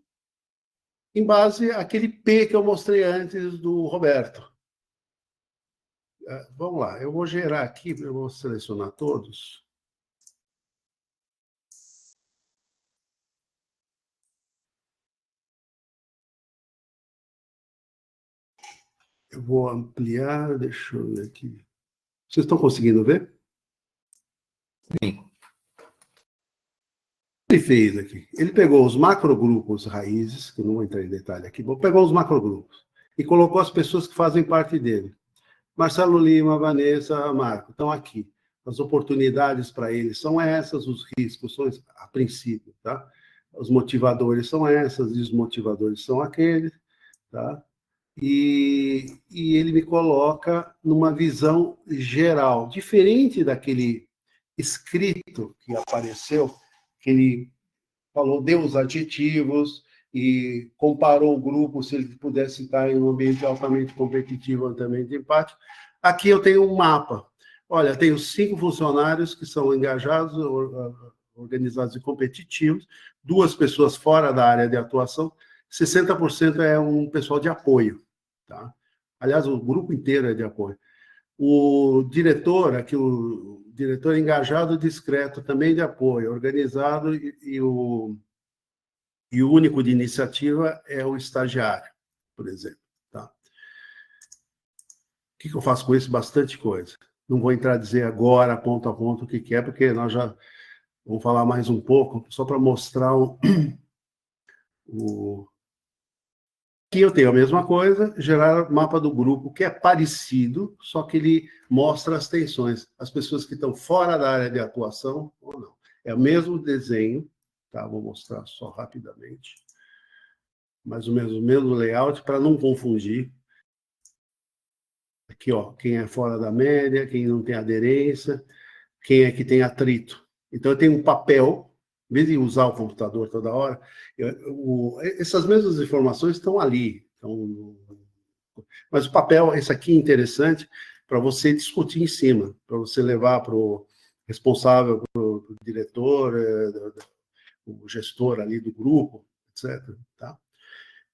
em base àquele P que eu mostrei antes do Roberto. Vamos lá, eu vou gerar aqui, eu vou selecionar todos. Eu vou ampliar, deixa eu ver aqui. Vocês estão conseguindo ver? Sim. Ele fez aqui? Ele pegou os macrogrupos raízes, que eu não vou entrar em detalhe aqui, pegou os macrogrupos e colocou as pessoas que fazem parte dele. Marcelo Lima, Vanessa, Marco, estão aqui. As oportunidades para eles são essas, os riscos são, a princípio, tá? Os motivadores são essas, e os motivadores são aqueles, tá? E ele me coloca numa visão geral, diferente daquele escrito que apareceu, que ele falou, deu os adjetivos e comparou o grupo, se ele pudesse estar em um ambiente altamente competitivo, altamente empático. Aqui eu tenho um mapa. Olha, tenho 5 funcionários que são engajados, organizados e competitivos, 2 pessoas fora da área de atuação, 60% é um pessoal de apoio. Tá? Aliás, o grupo inteiro é de apoio. O diretor, aqui o diretor engajado, discreto, também de apoio, organizado, e o único de iniciativa é o estagiário, por exemplo. Tá? O que eu faço com isso? Bastante coisa. Não vou entrar a dizer agora, ponto a ponto, o que é, porque nós já vamos falar mais um pouco, só para mostrar Aqui eu tenho a mesma coisa, gerar mapa do grupo, que é parecido, só que ele mostra as tensões, as pessoas que estão fora da área de atuação ou não. É o mesmo desenho, tá? Vou mostrar só rapidamente. Mais ou menos o mesmo layout, para não confundir. Aqui, ó, quem é fora da média, quem não tem aderência, quem é que tem atrito. Então, eu tenho um papel, em vez de usar o computador toda hora, essas mesmas informações estão ali. Mas o papel, esse aqui é interessante para você discutir em cima, para você levar para o responsável, para o diretor, o gestor ali do grupo, etc. Tá?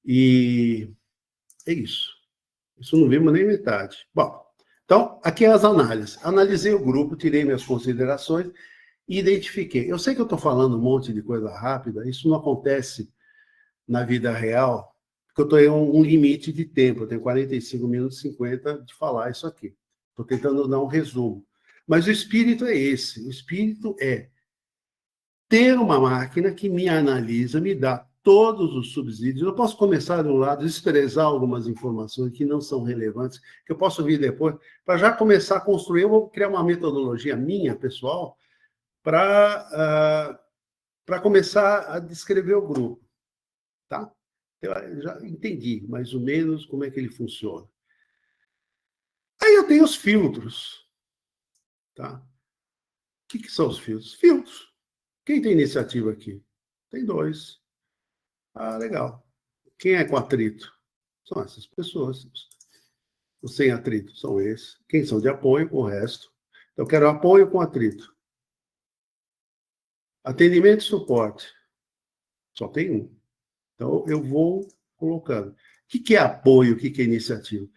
E é isso. Isso não vimos nem metade. Bom, então, aqui é as análises. Analisei o grupo, tirei minhas considerações e identifiquei. Eu sei que eu estou falando um monte de coisa rápida, isso não acontece na vida real, porque eu estou em um limite de tempo, eu tenho 45 minutos e 50 de falar isso aqui. Estou tentando dar um resumo. Mas o espírito é esse. O espírito é ter uma máquina que me analisa, me dá todos os subsídios. Eu posso começar de um lado, desprezar algumas informações que não são relevantes, que eu posso vir depois, para já começar a construir. Eu vou criar uma metodologia minha, pessoal, para começar a descrever o grupo. tá? Eu já entendi mais ou menos como é que ele funciona. Aí eu tenho os filtros, tá? O que são os filtros? Filtros. Quem tem iniciativa aqui? Tem 2. Ah, legal. Quem é com atrito? São essas pessoas. Os sem atrito são esses. Quem são de apoio? O resto. Eu quero apoio com atrito. Atendimento e suporte. Só tem um. Então, eu vou colocando. O que é apoio? O que é iniciativa?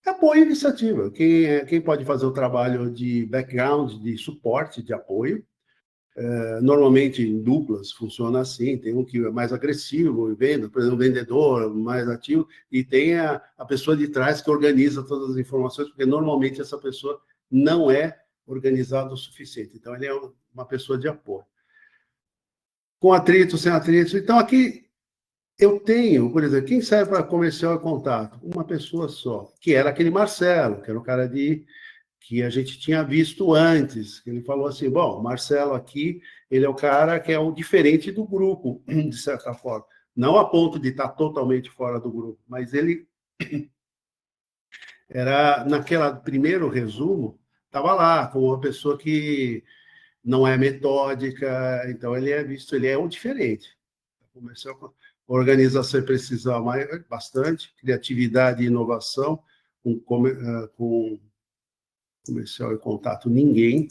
Apoio e iniciativa. Quem pode fazer o trabalho de background, de suporte, de apoio. Normalmente, em duplas, funciona assim. Tem um que é mais agressivo em venda, por exemplo, um vendedor mais ativo, e tem a pessoa de trás que organiza todas as informações, porque normalmente essa pessoa não é organizada o suficiente. Então, ele é uma pessoa de apoio. Com atrito, sem atrito. Então, aqui eu tenho, por exemplo, quem serve para comercial e contato? Uma pessoa só, que era aquele Marcelo, que era o cara que a gente tinha visto antes. Ele falou assim, bom, o Marcelo aqui, ele é o cara que é o diferente do grupo, de certa forma. Não a ponto de estar totalmente fora do grupo, mas ele era, naquele primeiro resumo, estava lá, como uma pessoa que não é metódica, então ele é visto, ele é um diferente. Comercial, organização e precisão bastante, criatividade e inovação, com comercial e contato, ninguém.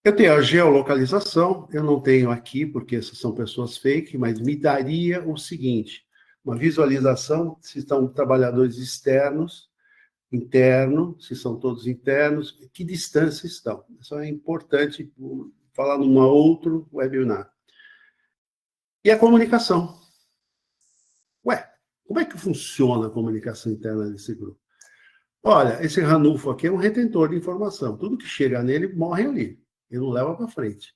Eu tenho a geolocalização, eu não tenho aqui, porque essas são pessoas fake, mas me daria o seguinte, uma visualização, se estão trabalhadores externos, interno, se são todos internos, que distância estão. Isso é importante falar numa outro webinar. E a comunicação. Ué, como é que funciona a comunicação interna desse grupo? Olha, esse Ranulfo aqui é um retentor de informação. Tudo que chega nele morre ali. Ele não leva para frente.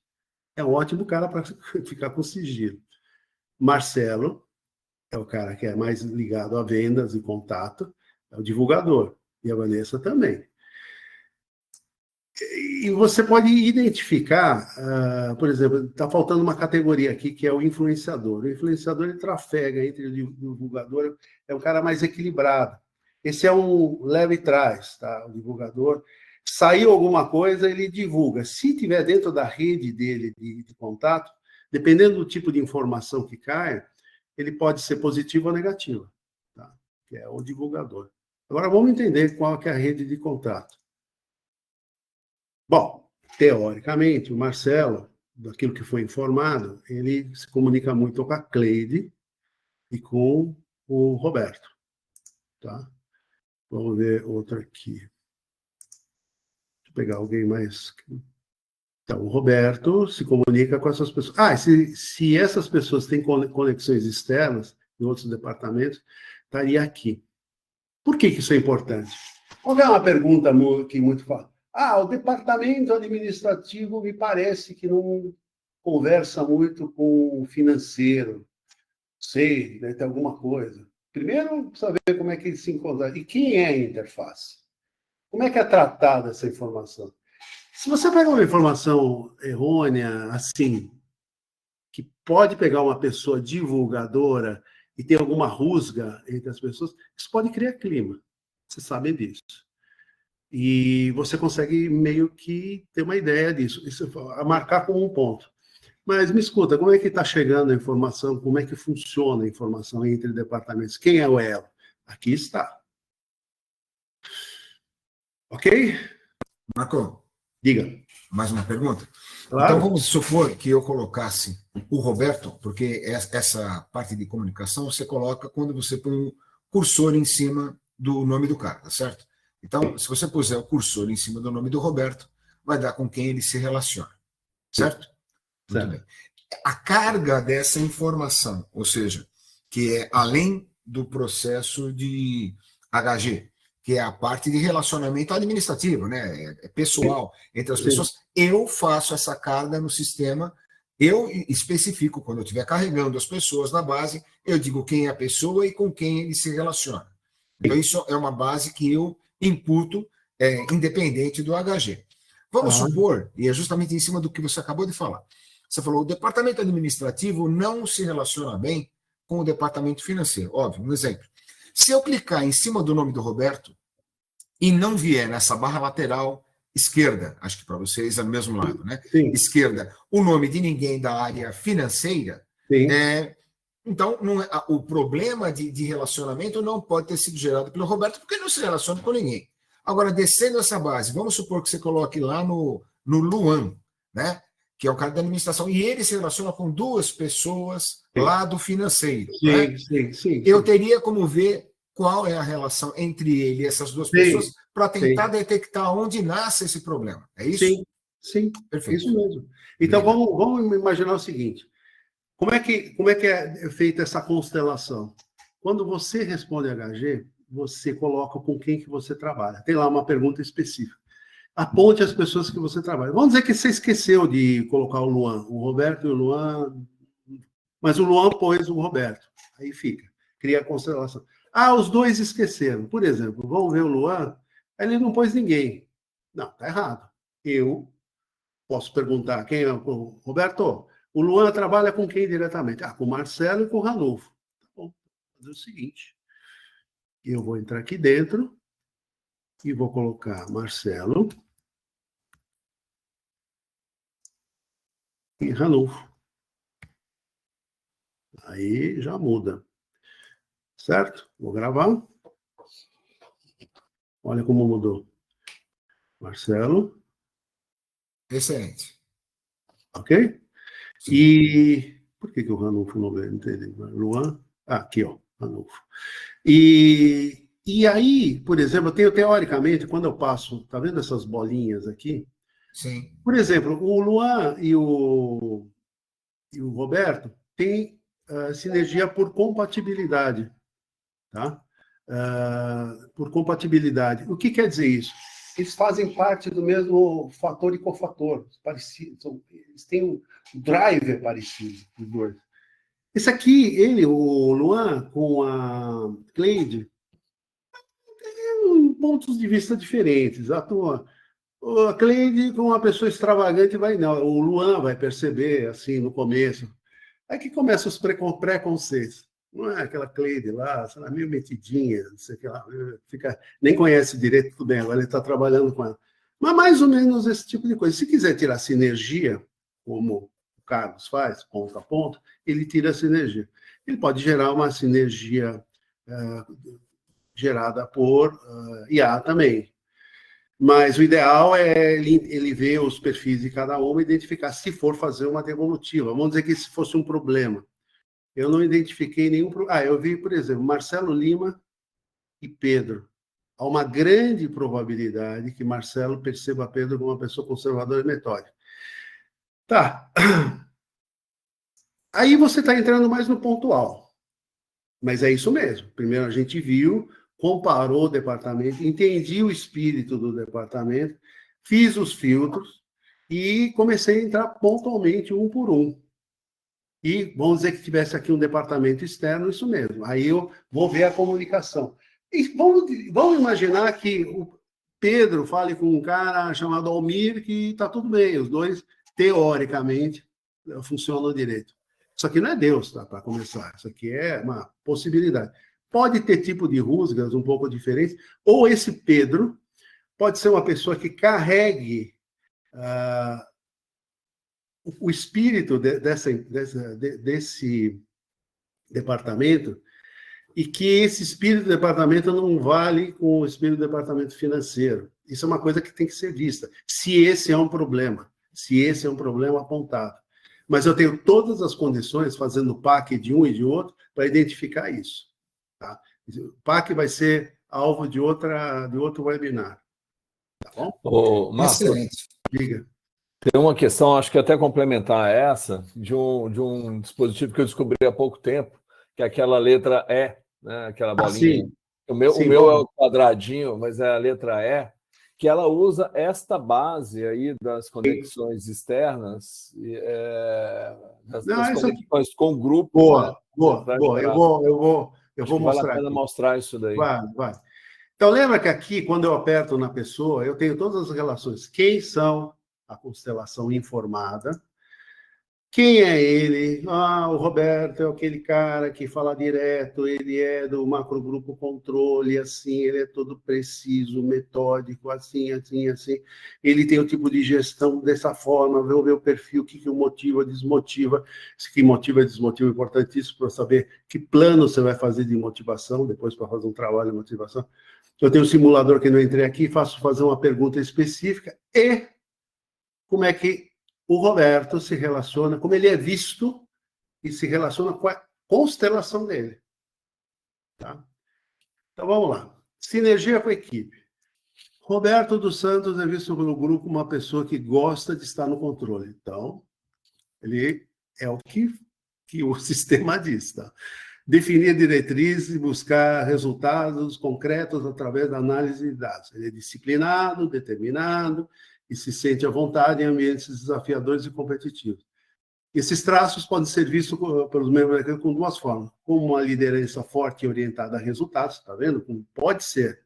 É um ótimo cara para ficar com sigilo. Marcelo é o cara que é mais ligado a vendas e contato, é o divulgador. E a Vanessa também. E você pode identificar, por exemplo, está faltando uma categoria aqui, que é o influenciador. O influenciador, ele trafega entre o divulgador, é um cara mais equilibrado. Esse é um leva e traz, tá? O divulgador. Saiu alguma coisa, ele divulga. Se tiver dentro da rede dele de contato, dependendo do tipo de informação que caia, ele pode ser positivo ou negativo, tá? Que é o divulgador. Agora, vamos entender qual que é a rede de contato. Bom, teoricamente, o Marcelo, daquilo que foi informado, ele se comunica muito com a Cleide e com o Roberto, tá? Vamos ver outro aqui. Deixa eu pegar alguém mais... Então, o Roberto se comunica com essas pessoas. Se essas pessoas têm conexões externas em outros departamentos, estaria aqui. Por que isso é importante? Qual é uma pergunta que muito fala? O departamento administrativo me parece que não conversa muito com o financeiro. Sei, deve ter alguma coisa. Primeiro, saber como é que ele se encontra. E quem é a interface? Como é que é tratada essa informação? Se você pega uma informação errônea, assim, que pode pegar uma pessoa divulgadora e ter alguma rusga entre as pessoas, isso pode criar clima. Você sabe disso. E você consegue meio que ter uma ideia disso, isso a marcar como um ponto. Mas me escuta, como é que está chegando a informação, como é que funciona a informação entre departamentos? Quem é o elo? Aqui está. Ok? Marco, diga. Mais uma pergunta? Claro. Então, vamos supor que eu colocasse o Roberto, porque essa parte de comunicação você coloca quando você põe um cursor em cima do nome do cara, tá certo? Então, se você puser o cursor em cima do nome do Roberto, vai dar com quem ele se relaciona, certo? Muito bem. A carga dessa informação, ou seja, que é além do processo de HG, que é a parte de relacionamento administrativo, né? É pessoal entre as pessoas, eu faço essa carga no sistema, eu especifico, quando eu estiver carregando as pessoas na base, eu digo quem é a pessoa e com quem ele se relaciona. Então, isso é uma base que eu imputo, independente do HG. Vamos supor, e é justamente em cima do que você acabou de falar, você falou, o departamento administrativo não se relaciona bem com o departamento financeiro. Óbvio, um exemplo. Se eu clicar em cima do nome do Roberto e não vier nessa barra lateral esquerda, acho que para vocês é do mesmo lado, né? Sim. Esquerda, o nome de ninguém da área financeira, Sim. Então não é, o problema de relacionamento não pode ter sido gerado pelo Roberto, porque ele não se relaciona com ninguém. Agora, descendo essa base, vamos supor que você coloque lá no Luan, né? Que é o cara da administração, e ele se relaciona com 2 pessoas lá do financeiro. Sim, né? sim. Eu teria como ver qual é a relação entre ele e essas 2 pessoas para tentar detectar onde nasce esse problema. É isso? Sim. Perfeito. Isso mesmo. Então, vamos imaginar o seguinte. Como é que é feita essa constelação? Quando você responde HG, você coloca com quem que você trabalha. Tem lá uma pergunta específica. Aponte as pessoas que você trabalha. Vamos dizer que você esqueceu de colocar o Luan, o Roberto e o Luan, mas o Luan pôs o Roberto. Aí fica, cria a constelação. Os 2 esqueceram. Por exemplo, vamos ver o Luan, ele não pôs ninguém. Não, tá errado. Eu posso perguntar quem é o Roberto? O Luan trabalha com quem diretamente? Com o Marcelo e com o Ranulfo. Tá bom, vou fazer o seguinte. Eu vou entrar aqui dentro e vou colocar Marcelo e Ranulfo. Aí já muda. Certo? Vou gravar. Olha como mudou. Marcelo. Excelente. Ok? Sim. E por que o Ranulfo não veio? Não entendi. Luan. Aqui, ó. Ranulfo. E aí, por exemplo, eu tenho teoricamente, quando eu passo, tá vendo essas bolinhas aqui? Sim. Por exemplo, o Luan e o Roberto têm sinergia por compatibilidade, tá? Por compatibilidade. O que quer dizer isso? Eles fazem parte do mesmo fator e cofator, parecidos, eles têm um driver parecido, os 2. Esse aqui, o Luan, com a Cleide, tem pontos de vista diferentes. A Cleide, com uma pessoa extravagante, não. O Luan vai perceber, assim, no começo. Aí que começam os preconceitos. Não é aquela Cleide lá, sei lá, meio metidinha, não sei o que lá, nem conhece direito, tudo bem, agora ele está trabalhando com ela. Mas mais ou menos esse tipo de coisa. Se quiser tirar sinergia, como o Carlos faz, ponto a ponto, ele tira a sinergia. Ele pode gerar uma sinergia gerada por IA também. Mas o ideal é ele ver os perfis de cada uma e identificar se for fazer uma devolutiva. Vamos dizer que se fosse um problema. Eu não identifiquei nenhum problema. Eu vi, por exemplo, Marcelo Lima e Pedro. Há uma grande probabilidade que Marcelo perceba Pedro como uma pessoa conservadora e metódica. Tá. Aí você está entrando mais no pontual. Mas é isso mesmo. Primeiro a gente viu, comparou o departamento, entendi o espírito do departamento, fiz os filtros e comecei a entrar pontualmente um por um. E vamos dizer que tivesse aqui um departamento externo, isso mesmo. Aí eu vou ver a comunicação. E vamos imaginar que o Pedro fale com um cara chamado Almir, que está tudo bem, os 2, teoricamente, funcionam direito. Isso aqui não é Deus, tá, para começar. Isso aqui é uma possibilidade. Pode ter tipo de rusgas um pouco diferentes, ou esse Pedro pode ser uma pessoa que carregue o espírito desse departamento e que esse espírito do departamento não vale com o espírito do departamento financeiro. Isso é uma coisa que tem que ser vista, se esse é um problema apontado. Mas eu tenho todas as condições, fazendo o PAC de um e de outro, para identificar isso. Tá? O PAC vai ser alvo de outro webinar. Tá bom? Marcos, excelente. Diga. Tem uma questão, acho que até complementar a essa, de um dispositivo que eu descobri há pouco tempo, que é aquela letra E, né? Aquela bolinha. Sim. O meu Sim, é o quadradinho, mas é a letra E, que ela usa esta base aí das conexões externas, das conexões com o grupo. Boa. Eu vou mostrar. Vale a pena mostrar isso daí. Vai. Então, lembra que aqui, quando eu aperto na pessoa, eu tenho todas as relações. Quem são a constelação informada, Quem é ele? Ah, o Roberto é aquele cara que fala direto, ele é do macrogrupo controle, assim, ele é todo preciso, metódico, assim, assim, assim. Ele tem o tipo de gestão dessa forma, vou ver o perfil, o que o motiva, desmotiva, se que motiva e desmotiva é importantíssimo para saber que plano você vai fazer de motivação, depois para fazer um trabalho de motivação. Eu tenho um simulador que não entrei aqui, faço fazer uma pergunta específica e como é que o Roberto se relaciona, como ele é visto e se relaciona com a constelação dele. Tá? Então, vamos lá. Sinergia com a equipe. Roberto dos Santos é visto pelo grupo uma pessoa que gosta de estar no controle. Então, ele é o que o sistema diz. Tá? Definir diretrizes e buscar resultados concretos através da análise de dados. Ele é disciplinado, determinado e se sente à vontade em ambientes desafiadores e competitivos. Esses traços podem ser vistos pelos membros da equipe com duas formas. Como uma liderança forte e orientada a resultados, está vendo? Como pode ser.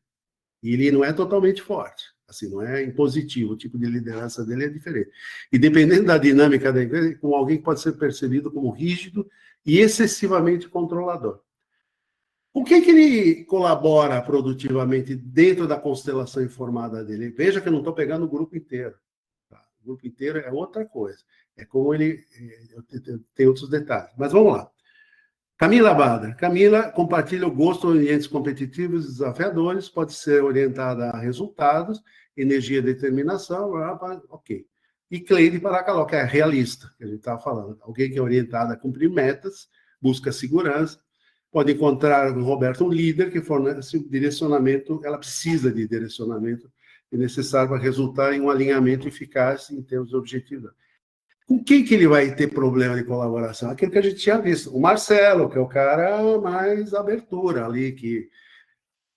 E ele não é totalmente forte, assim, não é impositivo, o tipo de liderança dele é diferente. E dependendo da dinâmica da empresa, com alguém que pode ser percebido como rígido e excessivamente controlador. O que ele colabora produtivamente dentro da constelação informada dele? Veja que eu não estou pegando o grupo inteiro. Tá? O grupo inteiro é outra coisa. É como ele... Tem outros detalhes. Mas vamos lá. Camila Badra. Camila compartilha o gosto por ambientes competitivos e desafiadores, pode ser orientada a resultados, energia e determinação, ok. E Cleide Paracaló, que é realista, que a gente estava falando. Alguém que é orientada a cumprir metas, busca segurança, pode encontrar no Roberto um líder que fornece o direcionamento, ela precisa de direcionamento necessário para resultar em um alinhamento eficaz em termos de objetivos. Com quem que ele vai ter problema de colaboração? Aquilo que a gente tinha visto. O Marcelo, que é o cara mais abertura ali, que...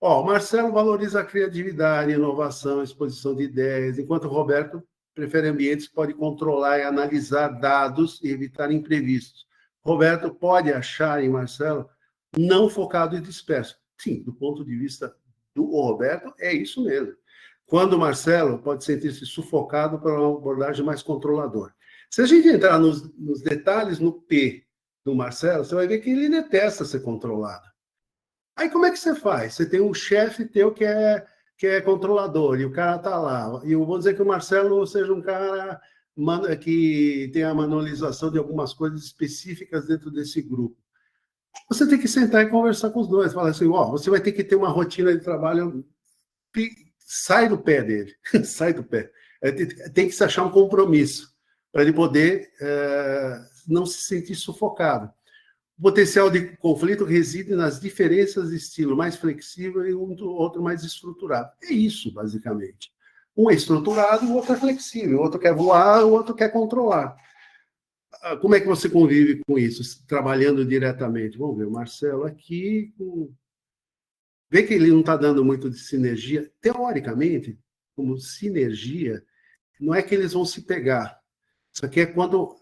o Marcelo valoriza a criatividade, inovação, exposição de ideias, enquanto o Roberto prefere ambientes que pode controlar e analisar dados e evitar imprevistos. Roberto pode achar em Marcelo não focado e disperso. Sim, do ponto de vista do Roberto, é isso mesmo. Quando o Marcelo pode sentir-se sufocado por uma abordagem mais controladora. Se a gente entrar nos detalhes no P do Marcelo, você vai ver que ele detesta ser controlado. Aí como é que você faz? Você tem um chefe teu que é controlador, e o cara está lá. E eu vou dizer que o Marcelo seja um cara que tem a manualização de algumas coisas específicas dentro desse grupo. Você tem que sentar e conversar com os dois. Falar assim, você vai ter que ter uma rotina de trabalho... Sai do pé dele. Sai do pé. Tem que se achar um compromisso para ele poder não se sentir sufocado. O potencial de conflito reside nas diferenças de estilo mais flexível e outro mais estruturado. É isso, basicamente. Um é estruturado, o outro é flexível. O outro quer voar, o outro quer controlar. Como é que você convive com isso, trabalhando diretamente? Vamos ver, o Marcelo aqui... Vê que ele não está dando muito de sinergia. Teoricamente, como sinergia, não é que eles vão se pegar. Isso aqui é quando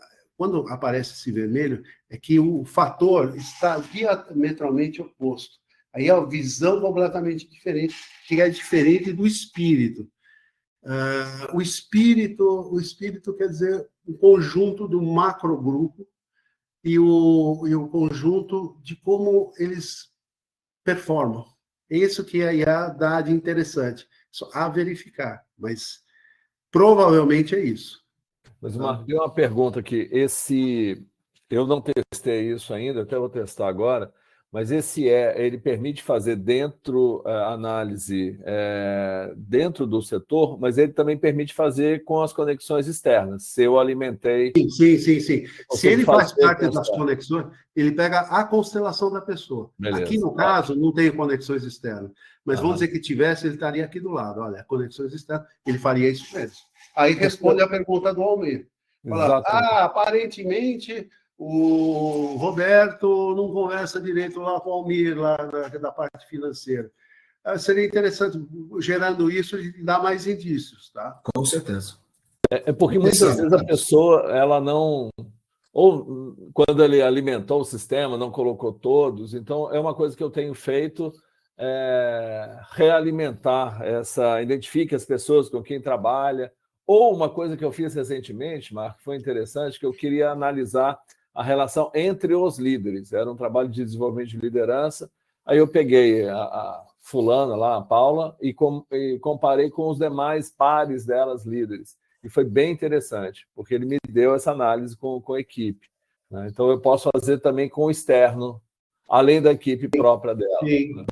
aparece esse vermelho, é que o fator está diametralmente oposto. Aí é uma visão completamente diferente, que é diferente do espírito. O espírito quer dizer o conjunto do macrogrupo e o conjunto de como eles performam. É isso que a IA dá de interessante. Só a verificar, mas provavelmente é isso. Mas, Marco, tem uma pergunta aqui. Eu não testei isso ainda, até vou testar agora, mas ele permite fazer análise dentro do setor, mas ele também permite fazer com as conexões externas. Se eu alimentei... Sim. Se ele faz parte das conexões, ele pega a constelação da pessoa. Beleza. Aqui, no caso, não tem conexões externas, mas vamos dizer que tivesse, ele estaria aqui do lado. Olha, conexões externas, ele faria isso mesmo. Aí responde a pergunta do Almir. Fala, aparentemente... O Roberto não conversa direito lá com o Almir, lá da parte financeira. Seria interessante, gerando isso, dar mais indícios, tá? Com certeza. É porque muitas vezes a pessoa, ela não... Ou quando ele alimentou o sistema, não colocou todos. Então, é uma coisa que eu tenho feito, realimentar identifique as pessoas com quem trabalha, Ou uma coisa que eu fiz recentemente, Marco, foi interessante, que eu queria analisar a relação entre os líderes. Era um trabalho de desenvolvimento de liderança. Aí eu peguei a fulana lá, a Paula, e comparei com os demais pares delas líderes. E foi bem interessante, porque ele me deu essa análise com a equipe, né? Então, eu posso fazer também com o externo, além da equipe própria dela. Sim, Né?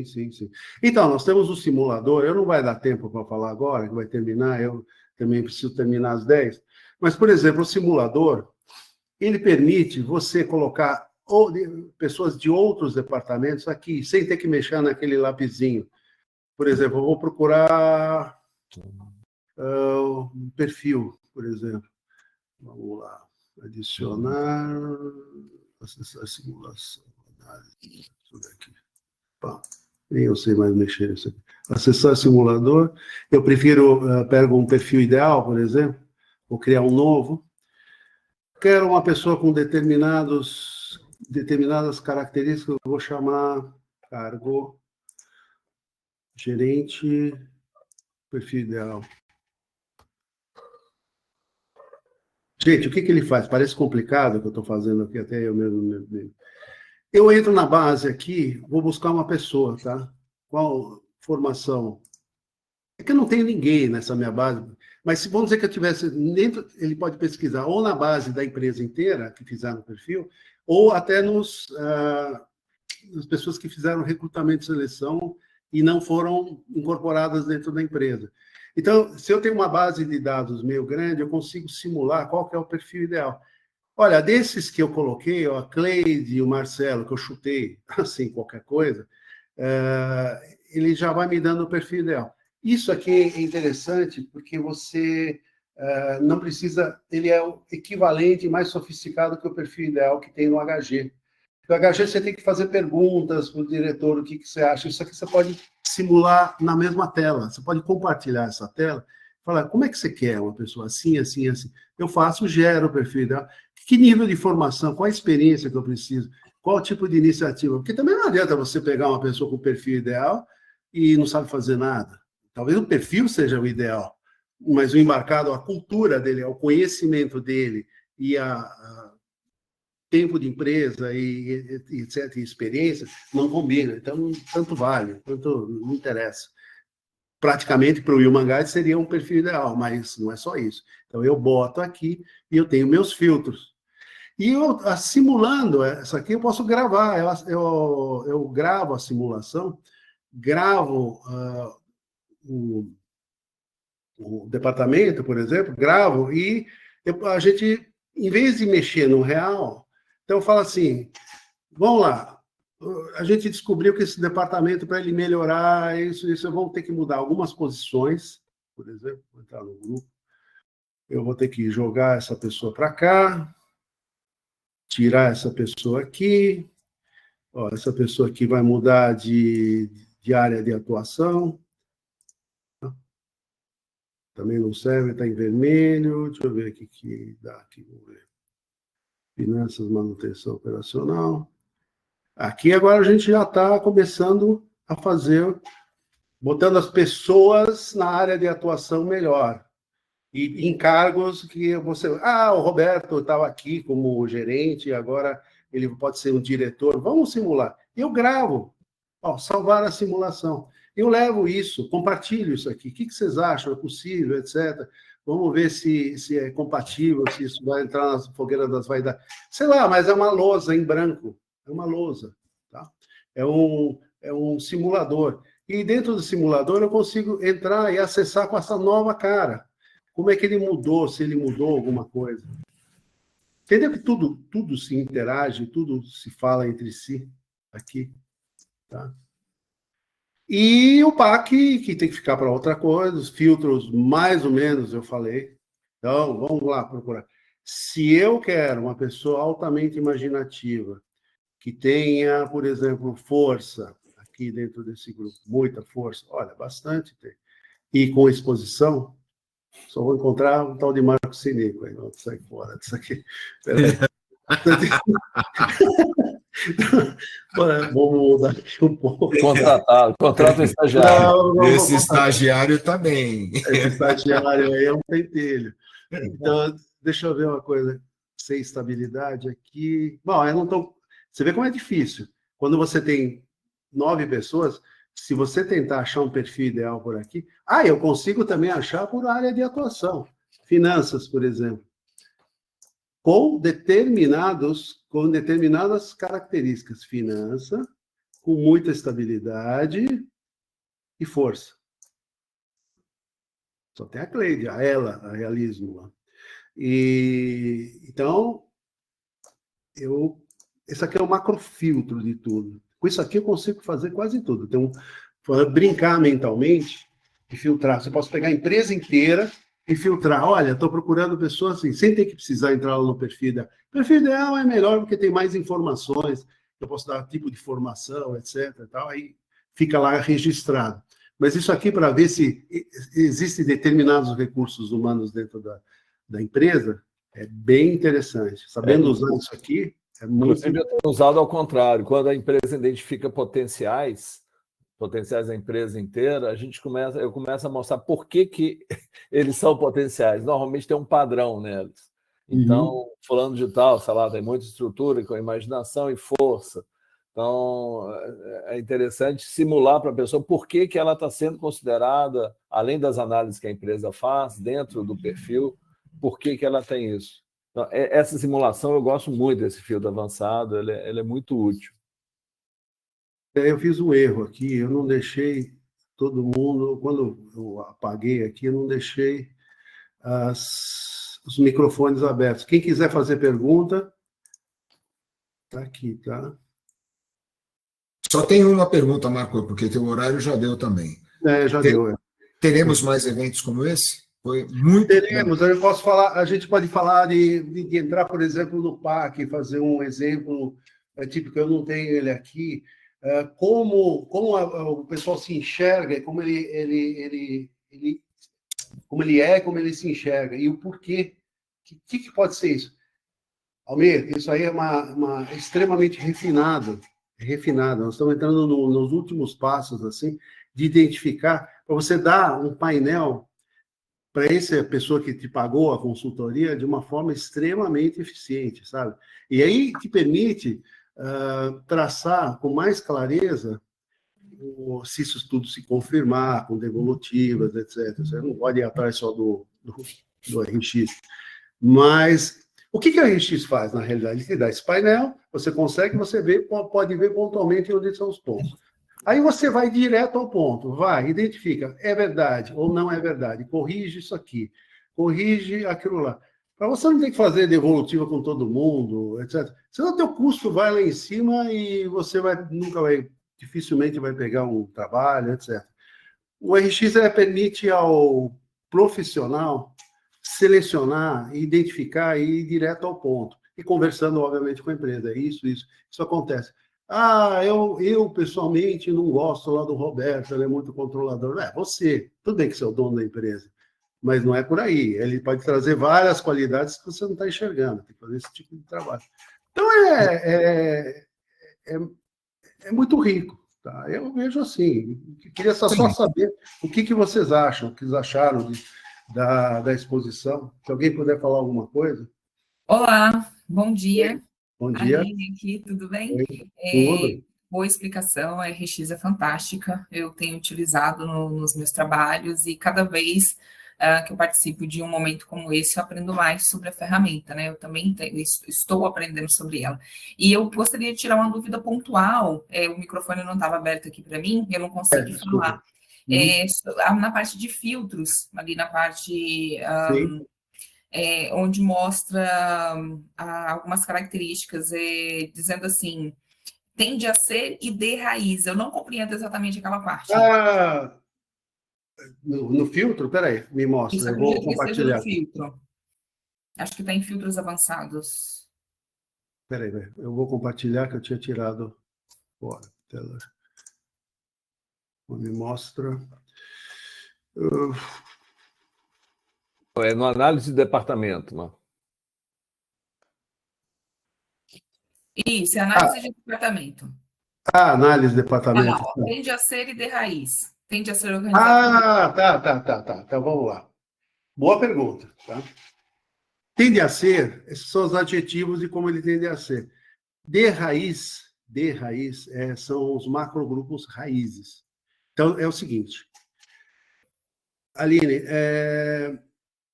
sim. Então, nós temos o simulador, eu não vai dar tempo para falar agora, que vai terminar, eu também preciso terminar às 10, mas, por exemplo, o simulador, ele permite você colocar pessoas de outros departamentos aqui, sem ter que mexer naquele lapisinho. Por exemplo, eu vou procurar um perfil, por exemplo. Vamos lá. Adicionar, acessar simulação, análise, isso daqui. Pá, nem eu sei mais mexer nisso aqui. Acessar simulador. Eu prefiro, pego um perfil ideal, por exemplo, vou criar um novo. Quero uma pessoa com determinadas características, eu vou chamar cargo, gerente, perfil ideal. Gente, o que ele faz? Parece complicado o que eu estou fazendo aqui, até eu mesmo. Eu entro na base aqui, vou buscar uma pessoa, tá? Qual formação? É que eu não tenho ninguém nessa minha base, mas se vamos dizer que eu tivesse dentro, ele pode pesquisar ou na base da empresa inteira, que fizeram o perfil, ou até nas pessoas que fizeram recrutamento e seleção e não foram incorporadas dentro da empresa. Então, se eu tenho uma base de dados meio grande, eu consigo simular qual que é o perfil ideal. Olha, desses que eu coloquei, a Cleide e o Marcelo, que eu chutei, assim, qualquer coisa, ele já vai me dando o perfil ideal. Isso aqui é interessante porque você não precisa... Ele é o equivalente mais sofisticado que o perfil ideal que tem no HG. No HG você tem que fazer perguntas para o diretor, o que você acha. Isso aqui você pode simular na mesma tela. Você pode compartilhar essa tela. Falar, como é que você quer uma pessoa assim, assim, assim? Eu faço, gero o perfil ideal. Que nível de formação, qual a experiência que eu preciso? Qual tipo de iniciativa? Porque também não adianta você pegar uma pessoa com o perfil ideal e não sabe fazer nada. Talvez o perfil seja o ideal, mas o embarcado, a cultura dele, o conhecimento dele e tempo de empresa e etc., e experiência, não combina. Então, tanto vale, tanto não interessa. Praticamente, para o Will Manguide, seria um perfil ideal, mas não é só isso. Então, eu boto aqui e eu tenho meus filtros. E eu, simulando essa aqui, eu posso gravar. Eu gravo a simulação, gravo o departamento, por exemplo, gravo e a gente, em vez de mexer no real, então eu falo assim, vamos lá, a gente descobriu que esse departamento, para ele melhorar, isso vamos ter que mudar algumas posições, por exemplo, vou entrar no grupo, eu vou ter que jogar essa pessoa para cá, tirar essa pessoa aqui, ó, essa pessoa aqui vai mudar de área de atuação, também não serve, está em vermelho, deixa eu ver aqui que dá aqui, vamos ver. Finanças, manutenção operacional. Aqui agora a gente já está começando a fazer, botando as pessoas na área de atuação melhor. E em cargos que você... o Roberto estava aqui como gerente, agora ele pode ser um diretor. Vamos simular. Eu gravo. Ó, salvar a simulação. Eu levo isso, compartilho isso aqui. O que vocês acham? É possível, etc. Vamos ver se é compatível, se isso vai entrar nas fogueiras das vaidades. Sei lá, mas é uma lousa em branco. É uma lousa. Tá? É um simulador. E dentro do simulador eu consigo entrar e acessar com essa nova cara. Como é que ele mudou, se ele mudou alguma coisa. Entendeu que tudo se interage, tudo se fala entre si aqui. Tá? E o PAC, que tem que ficar para outra coisa, os filtros, mais ou menos, eu falei. Então, vamos lá procurar. Se eu quero uma pessoa altamente imaginativa, que tenha, por exemplo, força, aqui dentro desse grupo, muita força, olha, bastante tem, e com exposição, só vou encontrar um tal de Marco Sinico, aí, sai fora disso aqui. Peraí. Vamos mudar aqui um pouco. Contrata um estagiário. Não, Esse estagiário também. esse estagiário aí é um pentelho. Então, deixa eu ver uma coisa. Sem estabilidade aqui. Bom, eu não tô... Você vê como é difícil. Quando você tem 9 pessoas, se você tentar achar um perfil ideal por aqui... eu consigo também achar por área de atuação. Finanças, por exemplo. Com determinadas características. Finança, com muita estabilidade e força. Só tem a Cleide, a realismo lá. Então, esse aqui é o macrofiltro de tudo. Com isso aqui eu consigo fazer quase tudo. Então, brincar mentalmente e filtrar. Você pode pegar a empresa inteira e filtrar. Olha, estou procurando pessoas assim, sem ter que precisar entrar lá no perfil ideal. O perfil ideal é melhor porque tem mais informações. Eu posso dar tipo de formação, etc. Tal, aí fica lá registrado. Mas isso aqui para ver se existem determinados recursos humanos dentro da empresa é bem interessante. Sabendo usar isso aqui, é muito... Inclusive, eu tenho usado ao contrário. Quando a empresa identifica potenciais da empresa inteira, eu começo a mostrar por que eles são potenciais. Normalmente tem um padrão neles. Então, fulano de tal, sei lá, tem muita estrutura, com imaginação e força. Então, é interessante simular para a pessoa por que ela está sendo considerada, além das análises que a empresa faz, dentro do perfil, por que ela tem isso. Então, essa simulação, eu gosto muito desse filtro avançado, ele é muito útil. Eu fiz um erro aqui, eu não deixei todo mundo, quando eu apaguei aqui, eu não deixei os microfones abertos. Quem quiser fazer pergunta, está aqui, tá? Só tem uma pergunta, Marco, porque teu horário já deu também. Já deu. Teremos mais eventos como esse? Foi muito Teremos, eu posso falar, a gente pode falar de entrar, por exemplo, no PAC, fazer um exemplo típico, eu não tenho ele aqui, como o pessoal se enxerga, como como ele é, como ele se enxerga, e o porquê. O que pode ser isso? Almir, isso aí é extremamente refinado. Nós estamos entrando nos últimos passos, assim, de identificar, para você dar um painel para essa pessoa que te pagou a consultoria de uma forma extremamente eficiente, sabe? E aí te permite traçar com mais clareza se isso tudo se confirmar, com devolutivas, etc. Você não pode ir atrás só do RX. Mas o que a RX faz, na realidade? Ele te dá esse painel, você pode ver pontualmente onde são os pontos. Aí você vai direto ao ponto, identifica, é verdade ou não é verdade, corrige isso aqui, corrige aquilo lá. Para você não ter que fazer devolutiva com todo mundo, etc. Senão o teu custo vai lá em cima e você dificilmente vai pegar um trabalho, etc. O RX permite ao profissional selecionar, identificar e ir direto ao ponto. E conversando, obviamente, com a empresa. Isso acontece. Eu pessoalmente não gosto lá do Roberto, ele é muito controlador. Você. Tudo bem que você é o dono da empresa, mas não é por aí. Ele pode trazer várias qualidades que você não está enxergando. Tem que fazer esse tipo de trabalho. Então, é muito rico. Tá? Eu vejo assim. Queria só saber o que vocês acham, o que vocês acharam da exposição. Se alguém puder falar alguma coisa. Olá, bom dia. Bom dia. Aline aqui, tudo bem? Tudo. Boa explicação, a RX é fantástica, eu tenho utilizado nos meus trabalhos e cada vez que eu participo de um momento como esse, eu aprendo mais sobre a ferramenta, né? Eu também estou aprendendo sobre ela. E eu gostaria de tirar uma dúvida pontual, o microfone não estava aberto aqui para mim, eu não consigo falar. Na parte de filtros, ali na parte... onde mostra algumas características, dizendo assim, tende a ser e de raiz. Eu não compreendo exatamente aquela parte. No filtro? Peraí, me mostra. Isso, eu vou compartilhar. No filtro. Acho que está em filtros avançados. Peraí, eu vou compartilhar que eu tinha tirado fora. Tela. Me mostra. É no análise de departamento, mano. Isso, é análise de departamento. Análise de departamento. Tende a ser e de raiz. Tende a ser organizado. Tá. Então, vamos lá. Boa pergunta. Tá? Tende a ser, esses são os adjetivos de como ele tende a ser. De raiz são os macrogrupos raízes. Então, é o seguinte. Aline,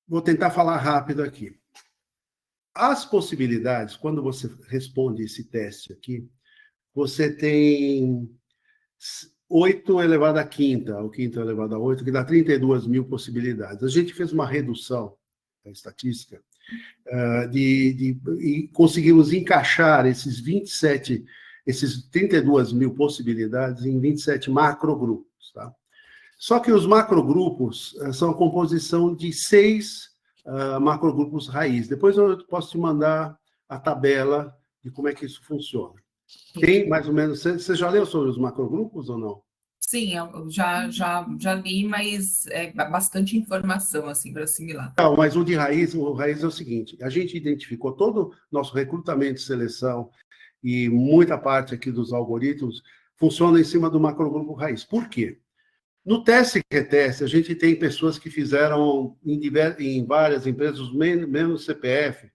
vou tentar falar rápido aqui. As possibilidades, quando você responde esse teste aqui, você tem 8 elevado à quinta, ou quinta elevado a 8, que dá 32 mil possibilidades. A gente fez uma redução da estatística e conseguimos encaixar esses 32 mil possibilidades em 27 macrogrupos. Tá? Só que os macrogrupos são a composição de 6 macrogrupos raiz. Depois eu posso te mandar a tabela de como é que isso funciona. Tem mais ou menos... Você já leu sobre os macrogrupos ou não? Sim, eu já li, mas é bastante informação assim para assimilar. Não, mas o raiz é o seguinte: a gente identificou todo o nosso recrutamento e seleção e muita parte aqui dos algoritmos funciona em cima do macrogrupo raiz. Por quê? No teste e reteste, a gente tem pessoas que fizeram em várias empresas menos CPF.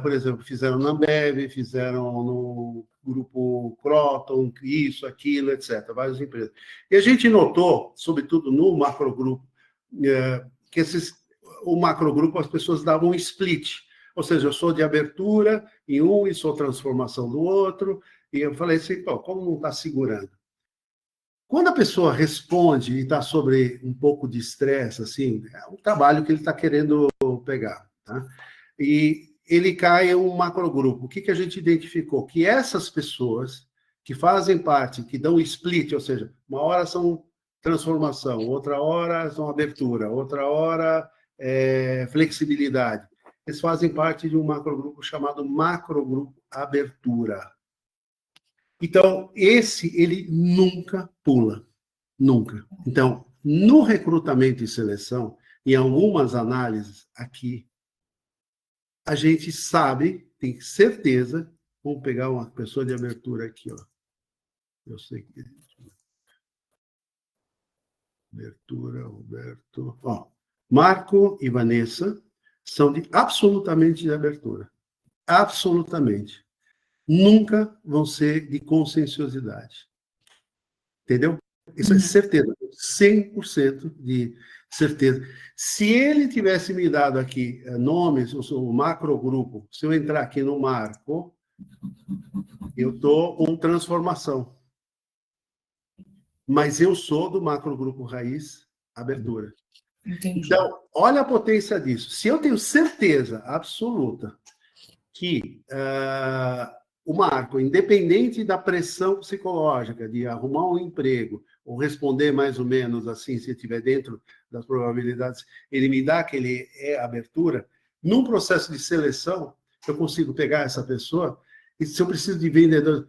Por exemplo, fizeram na Ambev, fizeram no grupo Croton, isso, aquilo, etc., várias empresas. E a gente notou, sobretudo no macrogrupo, que o macrogrupo as pessoas davam um split, ou seja, eu sou de abertura em um e sou transformação do outro, e eu falei assim, como não está segurando? Quando a pessoa responde e está sobre um pouco de estresse, assim, é um trabalho que ele está querendo pegar, tá? E ele cai em um macrogrupo. O que a gente identificou? Que essas pessoas que fazem parte, que dão split, ou seja, uma hora são transformação, outra hora são abertura, outra hora flexibilidade. Eles fazem parte de um macrogrupo chamado macrogrupo abertura. Então, ele nunca pula. Nunca. Então, no recrutamento e seleção, em algumas análises aqui, a gente sabe, tem certeza, vamos pegar uma pessoa de abertura aqui, ó. Eu sei que... Abertura, Roberto... Ó, Marco e Vanessa são absolutamente de abertura. Absolutamente. Nunca vão ser de conscienciosidade. Entendeu? Isso é certeza. 100% de certeza. Se ele tivesse me dado aqui nomes, o macrogrupo, se eu entrar aqui no marco, eu estou com transformação. Mas eu sou do macrogrupo raiz abertura. Entendi. Então, olha a potência disso. Se eu tenho certeza absoluta que o marco, independente da pressão psicológica de arrumar um emprego, ou responder mais ou menos assim, se estiver dentro das probabilidades, ele me dá que ele é abertura, num processo de seleção, eu consigo pegar essa pessoa, e se eu preciso de vendedor,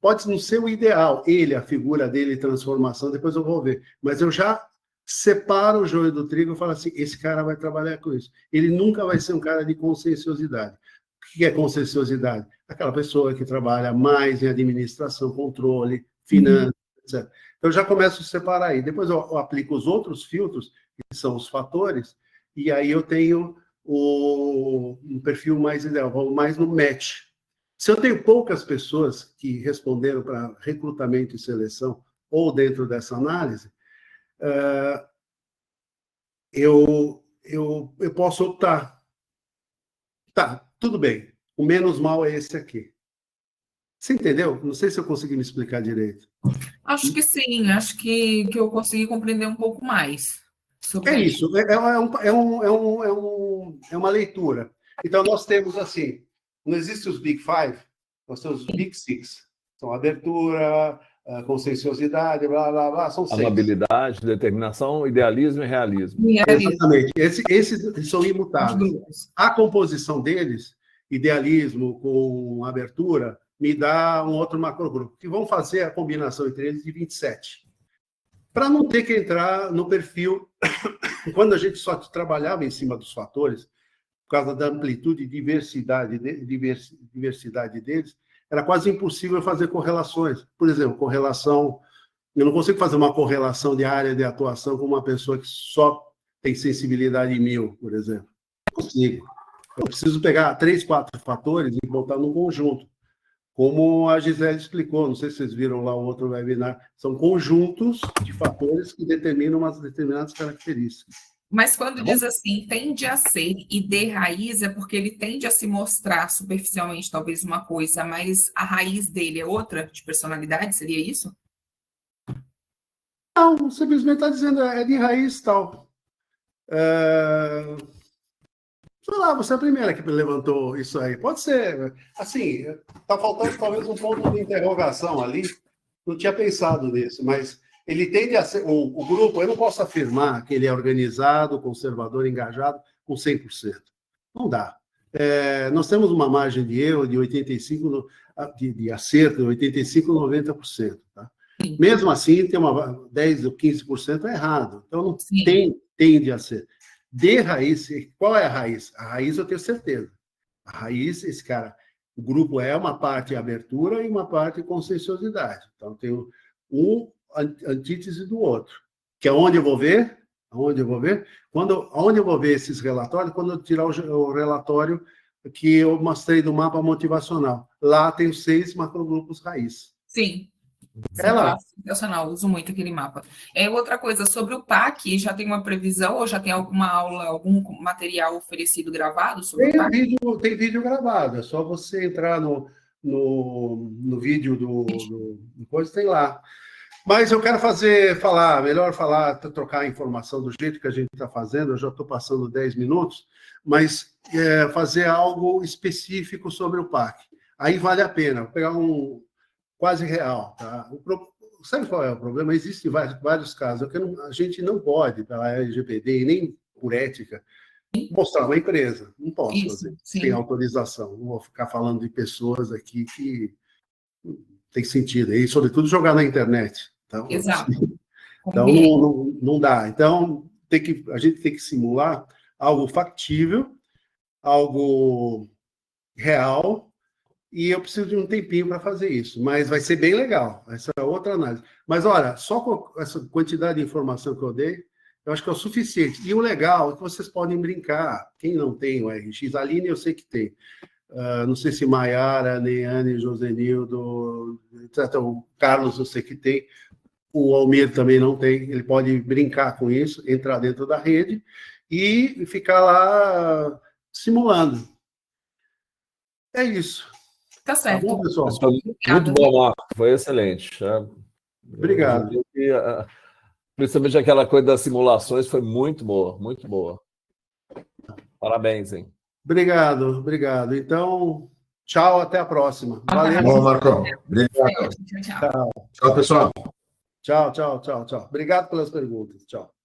pode não ser o ideal, a figura dele, transformação, depois eu vou ver, mas eu já separo o joio do trigo e falo assim, esse cara vai trabalhar com isso. Ele nunca vai ser um cara de conscienciosidade. O que é conscienciosidade? Aquela pessoa que trabalha mais em administração, controle, finanças, etc. Então, eu já começo a separar aí. Depois eu aplico os outros filtros, que são os fatores, e aí eu tenho um perfil mais ideal, vou mais no match. Se eu tenho poucas pessoas que responderam para recrutamento e seleção, ou dentro dessa análise, eu posso optar. Tá, tudo bem. O menos mal é esse aqui. Você entendeu? Não sei se eu consegui me explicar direito. Acho que sim, acho que eu consegui compreender um pouco mais sobre isso. É uma leitura. Então, nós temos assim, não existem os Big Five, nós temos os Big Six. São abertura, conscienciosidade, blá, blá, blá, são 6. Amabilidade, determinação, idealismo e realismo. Exatamente. Esses são imutáveis. A composição deles, idealismo com abertura, me dá um outro macrogrupo, que vão fazer a combinação entre eles de 27. Para não ter que entrar no perfil, quando a gente só trabalhava em cima dos fatores, por causa da amplitude e diversidade deles, era quase impossível fazer correlações. Por exemplo, correlação... Eu não consigo fazer uma correlação de área de atuação com uma pessoa que só tem sensibilidade em 1000, por exemplo. Não consigo. Eu preciso pegar 3, 4 fatores e botar num conjunto. Como a Gisele explicou, não sei se vocês viram lá o outro webinar, são conjuntos de fatores que determinam umas determinadas características. Mas quando diz assim, tende a ser e de raiz, é porque ele tende a se mostrar superficialmente talvez uma coisa, mas a raiz dele é outra de personalidade, seria isso? Não, simplesmente está dizendo, é de raiz tal. Sei lá, você é a primeira que levantou isso aí. Pode ser. Assim, está faltando talvez um ponto de interrogação ali. Não tinha pensado nisso, mas ele tende a ser... O grupo, eu não posso afirmar que ele é organizado, conservador, engajado com 100%. Não dá. Nós temos uma margem de erro de 85%, de acerto de 85% a 90%. Tá? Mesmo assim, tem uma 10% ou 15% errado. Então, não tende a ser. De raiz, qual é a raiz? A raiz eu tenho certeza. A raiz, esse cara, o grupo é uma parte abertura e uma parte conscienciosidade. Então, tem um antítese do outro. Que é onde eu vou ver? Onde eu vou ver? Onde eu vou ver esses relatórios? Quando eu tirar o relatório que eu mostrei do mapa motivacional. Lá tem os 6 macrogrupos raiz. Sim. É lá. Sensacional, uso muito aquele mapa. Outra coisa, sobre o PAC, já tem uma previsão ou já tem alguma aula, algum material oferecido gravado sobre o PAC? Tem vídeo gravado, é só você entrar no vídeo do coisa, tem lá. Mas eu quero trocar a informação do jeito que a gente está fazendo, eu já estou passando 10 minutos, mas fazer algo específico sobre o PAC. Aí vale a pena, vou pegar um quase real. Tá? Sabe qual é o problema? Existem vários casos. A gente não pode, pela LGPD e nem por ética, mostrar uma empresa. Não posso fazer sem autorização. Não vou ficar falando de pessoas aqui que tem sentido. E, sobretudo, jogar na internet. Então, exato. Então, não dá. Então, a gente tem que simular algo factível, algo real, e eu preciso de um tempinho para fazer isso. Mas vai ser bem legal. Essa é outra análise. Mas, olha, só com essa quantidade de informação que eu dei, eu acho que é o suficiente. E o legal é que vocês podem brincar. Quem não tem o RX, a Aline eu sei que tem. Não sei se Maiara, Neiane, Josenildo, etc. O Carlos eu sei que tem. O Almir também não tem. Ele pode brincar com isso, entrar dentro da rede e ficar lá simulando. É isso. Tá certo. Tá bom, pessoal? Muito bom, Marco. Foi excelente. Obrigado. Principalmente aquela coisa das simulações foi muito boa, muito boa. Parabéns, hein? Obrigado. Então, tchau, até a próxima. Valeu. Bom, Marcão. Obrigado. Tchau. Tchau, pessoal. Tchau. Obrigado pelas perguntas. Tchau.